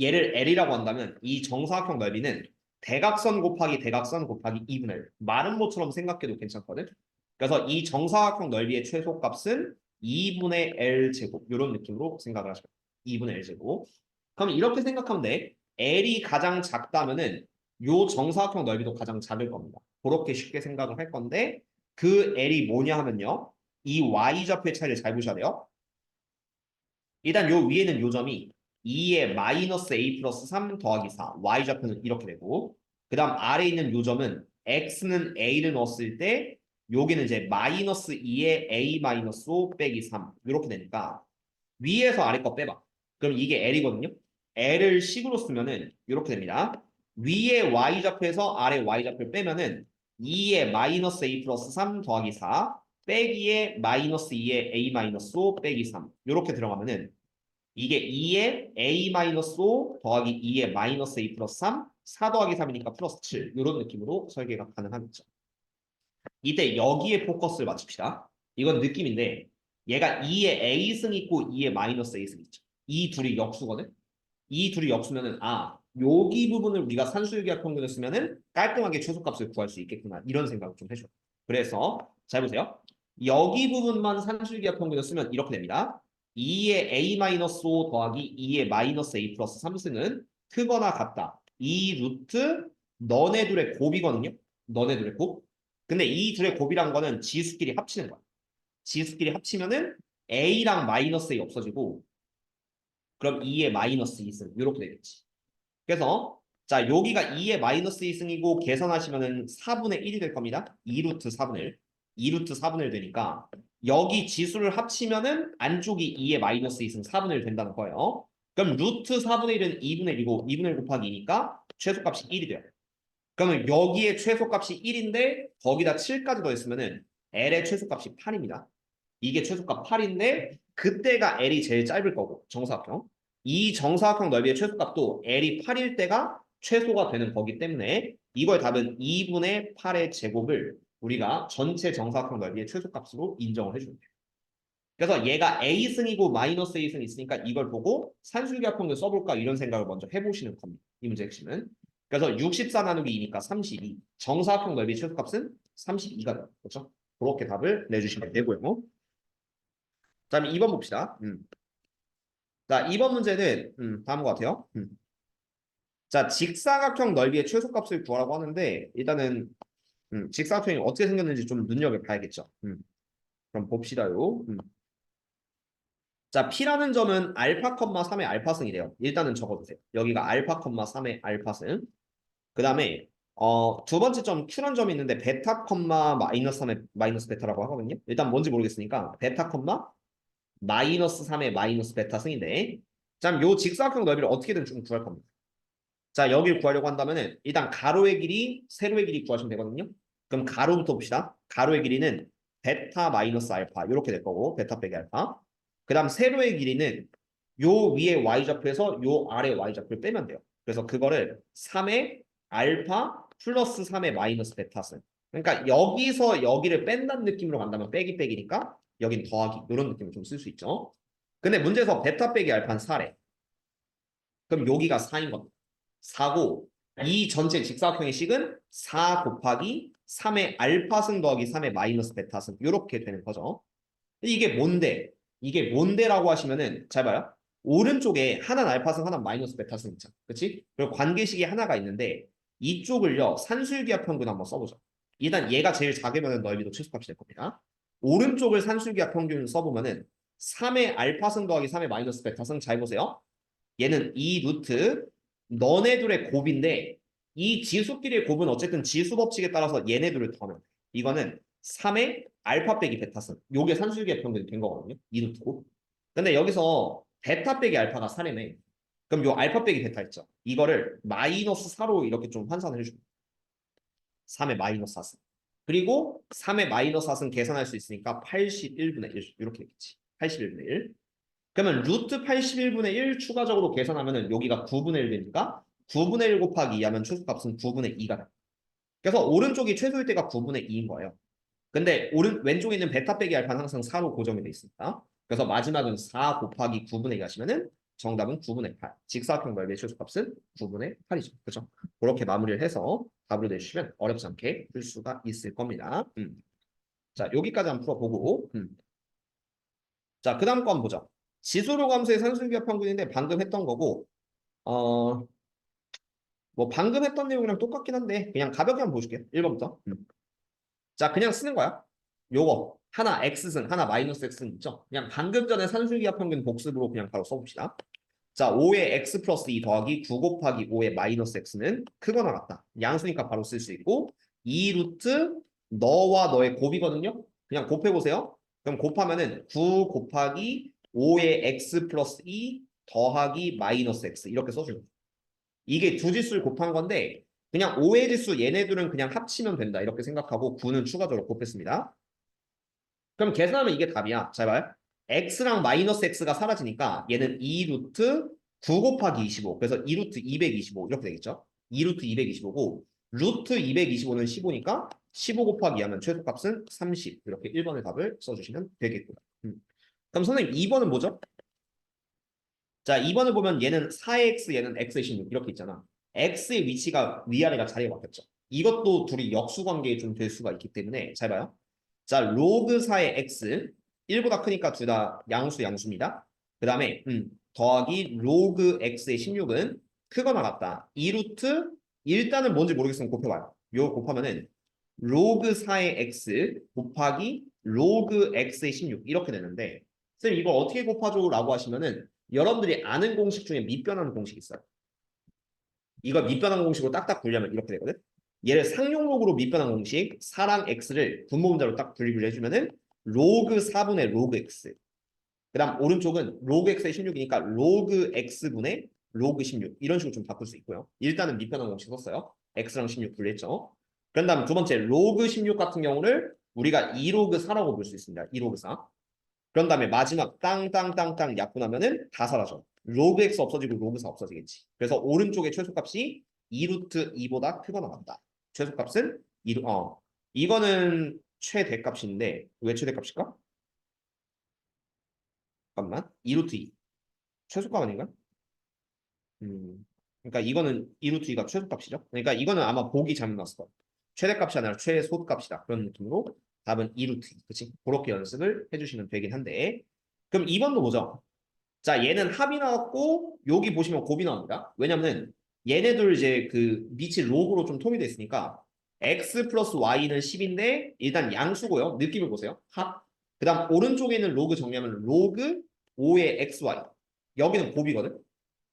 얘를 L이라고 한다면 이 정사각형 넓이는 대각선 곱하기 대각선 곱하기 2분의 1. 마른 모처럼 생각해도 괜찮거든. 그래서 이 정사각형 넓이의 최소값은 2분의 L 제곱 이런 느낌으로 생각을 하시면 2분의 L 제곱. 그럼 이렇게 생각하면 돼. L이 가장 작다면은 요 정사각형 넓이도 가장 작을 겁니다. 그렇게 쉽게 생각을 할 건데 그 L이 뭐냐 하면요. 이 Y좌표의 차이를 잘 보셔야 돼요. 일단 요 위에는 요점이 2의 마이너스 a 플러스 3 더하기 4 y좌표는 이렇게 되고 그 다음 아래에 있는 요점은 x는 a를 넣었을 때 여기는 이제 마이너스 2의 a 마이너스 5 빼기 3 이렇게 되니까 위에서 아래 거 빼봐. 그럼 이게 L이거든요. L을 식으로 쓰면은 이렇게 됩니다. 위에 y좌표에서 아래 y좌표를 빼면은 2의 마이너스 a 플러스 3 더하기 4 빼기에 마이너스 2의 a 마이너스 5 빼기 3 이렇게 들어가면은 이게 2의 a-5 더하기 2의 마이너스 a 플러스 3 4 더하기 3이니까 플러스 7 이런 느낌으로 설계가 가능하겠죠. 이때 여기에 포커스를 맞춥시다. 이건 느낌인데 얘가 2의 a승 있고 2의 마이너스 a승 있죠. 이 둘이 역수거든. 이 둘이 역수면은 여기 부분을 우리가 산술기하 평균을 쓰면은 깔끔하게 최소값을 구할 수 있겠구나 이런 생각을 좀 해줘. 그래서 잘 보세요. 여기 부분만 산술기하 평균을 쓰면 이렇게 됩니다. 2의 a-5 더하기 2의 마이너스 a 플러스 3승은 크거나 같다. 이 루트 너네 둘의 곱이거든요. 너네 둘의 곱. 근데 이 둘의 곱이란 거는 지수끼리 합치는 거야. 지수끼리 합치면은 a랑 마이너스 a 없어지고 그럼 2의 마이너스 2승 이렇게 되겠지. 그래서 자 여기가 2의 마이너스 2승이고 계산하시면은 4분의 1이 될 겁니다. 2루트 4분의 1. 2루트 4분의 1 되니까 여기 지수를 합치면은 안쪽이 2의 마이너스 2승 4분의 1 된다는 거예요. 그럼 루트 4분의 1은 2분의 1이고 2분의 1 곱하기 2니까 최소값이 1이 돼요. 그러면 여기에 최소값이 1인데 거기다 7까지 더했으면은 L의 최소값이 8입니다. 이게 최소값 8인데 그때가 L이 제일 짧을 거고 정사각형. 이 정사각형 넓이의 최소값도 L이 8일 때가 최소가 되는 거기 때문에 이거의 답은 2분의 8의 제곱을 우리가 전체 정사각형 넓이의 최소값으로 인정을 해주면 돼요. 그래서 얘가 A승이고 마이너스 A승이 있으니까 이걸 보고 산술기하평균 써볼까 이런 생각을 먼저 해보시는 겁니다. 이 문제 핵심은. 그래서 64 나누기 2니까 32. 정사각형 넓이 최소값은 32가 돼요. 그렇죠? 그렇게 답을 내주시면 되고요. 자, 그럼 2번 봅시다. 자, 2번 문제는 다음과 같아요. 자, 직사각형 넓이의 최소값을 구하라고 하는데 일단은 직사각형이 어떻게 생겼는지 좀 눈여겨봐야겠죠. 그럼 봅시다요. 자, P라는 점은 알파, 3의 알파승이래요. 일단은 적어주세요. 여기가 알파, 3의 알파승. 그 다음에 두 번째 점 Q라는 점이 있는데 베타, 마이너스 3의 마이너스 베타라고 하거든요. 일단 뭔지 모르겠으니까 베타, 마이너스 3의 마이너스 베타승인데 자, 그럼 요 직사각형 넓이를 어떻게든 좀 구할 겁니다. 자, 여기를 구하려고 한다면은 일단 가로의 길이, 세로의 길이 구하시면 되거든요. 그럼 가로부터 봅시다. 가로의 길이는 베타 마이너스 알파 이렇게 될 거고 베타 빼기 알파. 그 다음 세로의 길이는 요 위에 y좌표에서 요 아래 y좌표를 빼면 돼요. 그래서 그거를 3의 알파 플러스 3의 마이너스 베타승. 그러니까 여기서 여기를 뺀다는 느낌으로 간다면 빼기 빼기니까 여긴 더하기 이런 느낌을 좀 쓸 수 있죠. 근데 문제에서 베타 빼기 알파는 4래. 그럼 여기가 4인 겁니다. 4고 이 전체 직사각형의 식은 4 곱하기 3의 알파승 더하기 3의 마이너스 베타승 이렇게 되는 거죠. 이게 뭔데? 이게 뭔데라고 하시면은 잘 봐요. 오른쪽에 하나는 알파승 하나는 마이너스 베타승 있잖아. 그렇지? 그리고 관계식이 하나가 있는데 이쪽을요. 산술기하 평균 한번 써보죠. 일단 얘가 제일 작으면 넓이도 최소값이 될 겁니다. 오른쪽을 산술기하 평균 써보면은 3의 알파승 더하기 3의 마이너스 베타승 잘 보세요. 얘는 이 루트 너네들의 곱인데 이 지수끼리의 곱은 어쨌든 지수 법칙에 따라서 얘네들을 더하면 이거는 3의 알파 빼기 베타승 요게 산술기의 평균이 된 거거든요. 이 루트 곱. 근데 여기서 베타 빼기 알파가 4래네. 그럼 요 알파 빼기 베타 있죠. 이거를 마이너스 4로 이렇게 좀 환산을 해줍니다. 3의 마이너스 4승. 그리고 3의 마이너스 4승 계산할 수 있으니까 81분의 1 이렇게 되겠지. 81분의 1. 그러면 루트 81분의 1 추가적으로 계산하면은 여기가 9분의 1 되니까 9분의 1 곱하기 2 하면 최소값은 9분의 2가 돼. 그래서 오른쪽이 최소일 때가 9분의 2인 거예요. 근데 왼쪽에 있는 베타 빼기 알파는 항상 4로 고정이 돼 있습니다. 그래서 마지막은 4 곱하기 9분의 2 하시면은 정답은 9분의 8. 직사각형 넓이의 최소값은 9분의 8이죠. 그렇죠? 그렇게 마무리를 해서 답으로 내주시면 어렵지 않게 풀 수가 있을 겁니다. 자, 여기까지 한번 풀어보고 자, 그 다음 거 한번 보자. 지수로 감소의 산술기하 평균인데 방금 했던 거고 뭐 방금 했던 내용이랑 똑같긴 한데 그냥 가볍게 한번 보여줄게요. 1번부터. 자, 그냥 쓰는 거야. 요거 하나 x승 하나 마이너스 x승 있죠. 그냥 방금 전에 산술기하 평균 복습으로 그냥 바로 써봅시다. 자, 5의 x 플러스 2 더하기 9 곱하기 5의 마이너스 x는 크거나 같다. 양수니까 바로 쓸 수 있고 2 루트 너와 너의 곱이거든요. 그냥 곱해보세요. 그럼 곱하면은 9 곱하기 5의 x 플러스 2 더하기 마이너스 x 이렇게 써주는 거예요. 이게 두 지수를 곱한 건데 그냥 5의 지수 얘네들은 그냥 합치면 된다. 이렇게 생각하고 9는 추가적으로 곱했습니다. 그럼 계산하면 이게 답이야. 잘 봐요. x랑 마이너스 x가 사라지니까 얘는 2 루트 9 곱하기 25. 그래서 2 루트 225 이렇게 되겠죠. 2 루트 225고 루트 225는 15니까 15 곱하기 하면 최소값은 30. 이렇게 1번의 답을 써주시면 되겠고요. 그럼 선생님 2번은 뭐죠? 자, 2번을 보면 얘는 4x, 얘는 x의 16 이렇게 있잖아. x의 위치가 위아래가 자리가 바뀌었죠. 이것도 둘이 역수관계에 좀 될 수가 있기 때문에 잘 봐요. 자, 로그 4의 x 1보다 크니까 둘 다 양수입니다. 그 다음에 더하기 로그 x의 16은 크거나 같다. 2루트 일단은 뭔지 모르겠으면 곱해봐요. 요 곱하면은 로그 4의 x 곱하기 로그 x의 16 이렇게 되는데 선생님 이걸 어떻게 곱하죠? 라고 하시면은 여러분들이 아는 공식 중에 밑변하는 공식이 있어요. 이걸 밑변환 공식으로 딱딱 분리하면 이렇게 되거든. 얘를 상용로그로 밑변환 공식 4랑 x를 분모문자로 딱 분리를 해주면은 로그 4분의 로그 x. 그 다음 오른쪽은 로그 x의 16이니까 로그 x분의 로그 16 이런 식으로 좀 바꿀 수 있고요. 일단은 밑변환 공식 썼어요. x랑 16 분리했죠. 그런 다음 두 번째 로그 16 같은 경우를 우리가 2로그 4라고 볼 수 있습니다. 2로그 4. 그런 다음에 마지막 땅땅땅땅 약분하면은 다 사라져. 로그 x 없어지고 로그 4 없어지겠지. 그래서 오른쪽의 최소값이 2루트 2보다 크거나 같다. 최소값은 2루, 이거는 최대값인데 왜 최대값일까? 잠깐만. 2루트 2. 최소값 아닌가? 그러니까 이거는 2루트 2가 최소값이죠. 그러니까 이거는 아마 보기 잘못 났을 거야. 최대값이 아니라 최소값이다. 그런 느낌으로 답은 2루트 2. 그치? 그렇게 연습을 해주시면 되긴 한데 그럼 2번도 보죠. 자, 얘는 합이 나왔고 여기 보시면 곱이 나옵니다. 왜냐면 얘네들 이제 그 밑이 로그로 좀 통일돼 있으니까 x 플러스 y는 10인데 일단 양수고요. 느낌을 보세요. 합. 그 다음 오른쪽에 있는 로그 정리하면 로그 5의 xy. 여기는 곱이거든.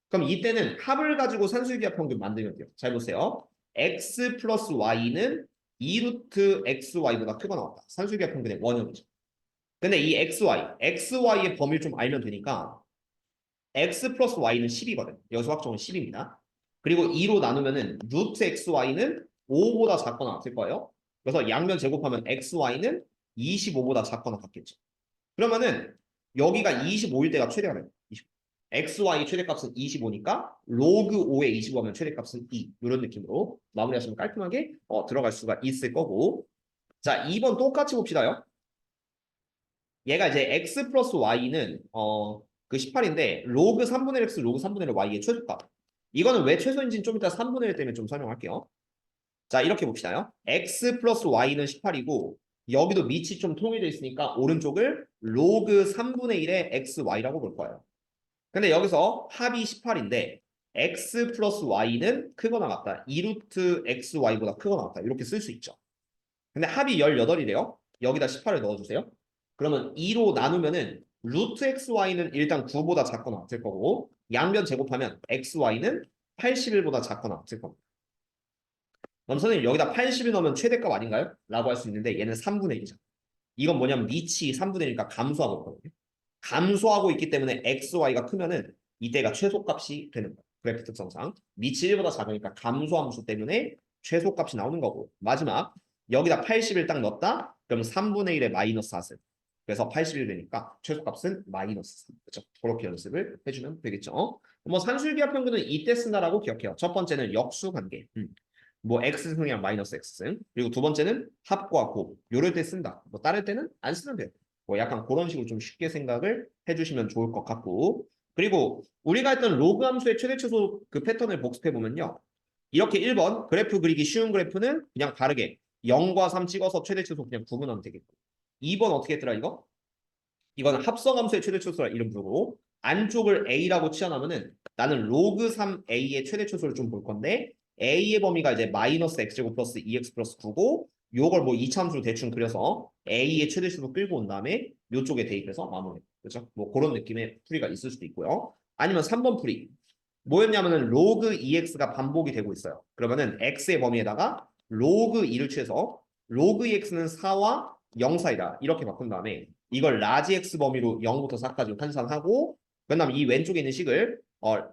그럼 이때는 합을 가지고 산술기하 평균 만들면 돼요. 잘 보세요. x 플러스 y는 2루트 xy보다 크거나 같다. 산술기하 평균의 원형이죠. 근데 이 xy의 범위를 좀 알면 되니까 x 플러스 y는 10이거든. 여기서 확정은 10입니다. 그리고 2로 나누면은 루트 xy는 5보다 작거나 같을 거예요. 그래서 양면 제곱하면 xy는 25보다 작거나 같겠죠. 그러면은 여기가 25일 때가 최대가 돼요. 25. xy 최대값은 25니까 로그 5에 25하면 최대값은 2. 이런 느낌으로 마무리하시면 깔끔하게 들어갈 수가 있을 거고. 자, 2번 똑같이 봅시다요. 얘가 이제 x 플러스 y는 그 18인데 로그 3분의 1 x 로그 3분의 1 y의 최소값. 이거는 왜 최소인지는 좀 이따 3분의 1 때문에 좀 설명할게요. 자, 이렇게 봅시다요. x 플러스 y는 18이고 여기도 밑이 좀 통일되어 있으니까 오른쪽을 로그 3분의 1의 xy라고 볼 거예요. 근데 여기서 합이 18인데 x 플러스 y는 크거나 같다. 2루트 xy보다 크거나 같다. 이렇게 쓸 수 있죠. 근데 합이 18이래요. 여기다 18을 넣어주세요. 그러면 2로 나누면은 루트 xy는 일단 9보다 작거나 같을 거고 양변 제곱하면 xy는 81보다 작거나 같을 겁니다. 그럼 선생님 여기다 80을 넣으면 최대값 아닌가요? 라고 할 수 있는데 얘는 3분의 1이죠. 이건 뭐냐면 밑이 3분의 1이니까 감소하고 있거든요. 감소하고 있기 때문에 xy가 크면은 이때가 최소값이 되는 거야. 그래프 특성상. 밑이 1보다 작으니까 감소함수 때문에 최소값이 나오는 거고. 마지막 여기다 80을 딱 넣었다. 그럼 3분의 1의 마이너스 4승. 그래서 81 되니까 최소값은 마이너스 3. 그렇죠? 그렇게 연습을 해주면 되겠죠. 뭐 산술기하 평균은 이때 쓴다라고 기억해요. 첫 번째는 역수 관계. 뭐 x승이랑 마이너스 x승. 그리고 두 번째는 합과 곱. 요럴 때 쓴다. 뭐 다를 때는 안 쓰면 돼요. 뭐 약간 그런 식으로 좀 쉽게 생각을 해주시면 좋을 것 같고. 그리고 우리가 했던 로그 함수의 최대 최소 그 패턴을 복습해 보면요. 이렇게 1번 그래프 그리기 쉬운 그래프는 그냥 바르게 0과 3 찍어서 최대 최소 그냥 구분하면 되겠고. 2번 어떻게 했더라 이거? 이거는 합성함수의 최대 최소라 이름 부르고 안쪽을 a라고 치환하면은 나는 로그 3a의 최대 최소를 좀 볼 건데 a의 범위가 이제 마이너스 x제곱 플러스 2x 플러스 9고 요걸 뭐 이차함수로 대충 그려서 a의 최대 최소 끌고 온 다음에 요쪽에 대입해서 마무리. 그렇죠? 뭐 그런 느낌의 풀이가 있을 수도 있고요. 아니면 3번 풀이. 뭐였냐면은 로그 2x가 반복이 되고 있어요. 그러면은 x의 범위에다가 로그 2를 취해서 로그 2x는 4와 0 사이다. 이렇게 바꾼 다음에 이걸 라지 x 범위로 0부터 4까지 환산하고 그다음 이 왼쪽에 있는 식을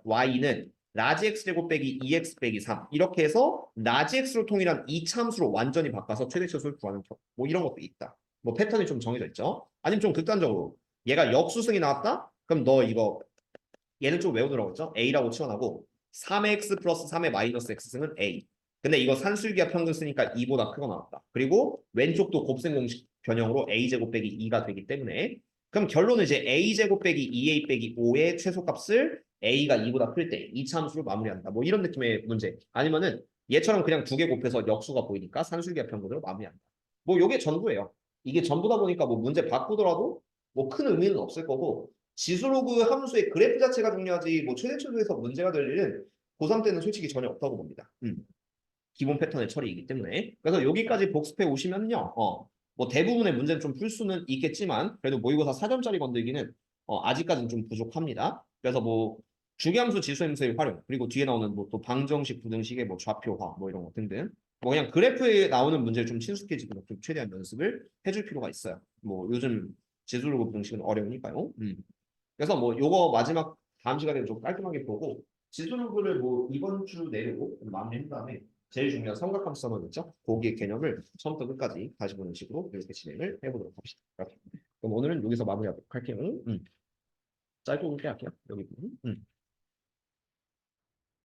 y는 라지 x 제곱 빼기 2x 빼기 3 이렇게 해서 라지 x로 통일한 이차함수로 완전히 바꿔서 최대치수를 구하는 뭐 이런 것도 있다. 뭐 패턴이 좀 정해져 있죠. 아니면 좀 극단적으로 얘가 역수승이 나왔다? 그럼 너 이거 얘는 좀 외우느라고 했죠? A라고 치환하고 3x 플러스 3의 마이너스 x승은 A. 근데 이거 산술기하 평균 쓰니까 2보다 크거 나왔다. 그리고 왼쪽도 곱셈 공식 변형으로 a제곱 빼기 2가 되기 때문에 그럼 결론은 이제 a제곱 빼기 2a 빼기 5의 최소값을 a가 2보다 클 때 이차함수로 마무리한다. 뭐 이런 느낌의 문제. 아니면은 얘처럼 그냥 두 개 곱해서 역수가 보이니까 산술기하 평균으로 마무리한다. 뭐 요게 전부예요. 이게 전부다 보니까 뭐 문제 바꾸더라도 뭐 큰 의미는 없을 거고 지수로그 함수의 그래프 자체가 중요하지 뭐 최대치수에서 문제가 될 일은 고3 때는 솔직히 전혀 없다고 봅니다. 기본 패턴의 처리이기 때문에. 그래서 여기까지 복습해 오시면요. 뭐 대부분의 문제는 좀 풀 수는 있겠지만 그래도 모의고사 4점짜리 건들기는 아직까지는 좀 부족합니다. 그래서 뭐 주기함수 지수함수의 활용 그리고 뒤에 나오는 뭐 또 방정식 부등식의 뭐 좌표화 뭐 이런 거 등등 뭐 그냥 그래프에 나오는 문제를 좀 친숙해지도록 좀 최대한 연습을 해줄 필요가 있어요. 뭐 요즘 지수로그 부등식은 어려우니까요. 그래서 뭐 요거 마지막 다음 시간에 좀 깔끔하게 보고 지수로그를 뭐 이번 주 내로 마무리한 다음에 제일 중요한 삼각함수 한번 있죠? 거기의 개념을 처음부터 끝까지 다시 보는 식으로 이렇게 진행을 해보도록 합시다. 이렇게. 그럼 오늘은 여기서 마무리하도록 할게요. 짧고 굵게 할게요. 여기 부분.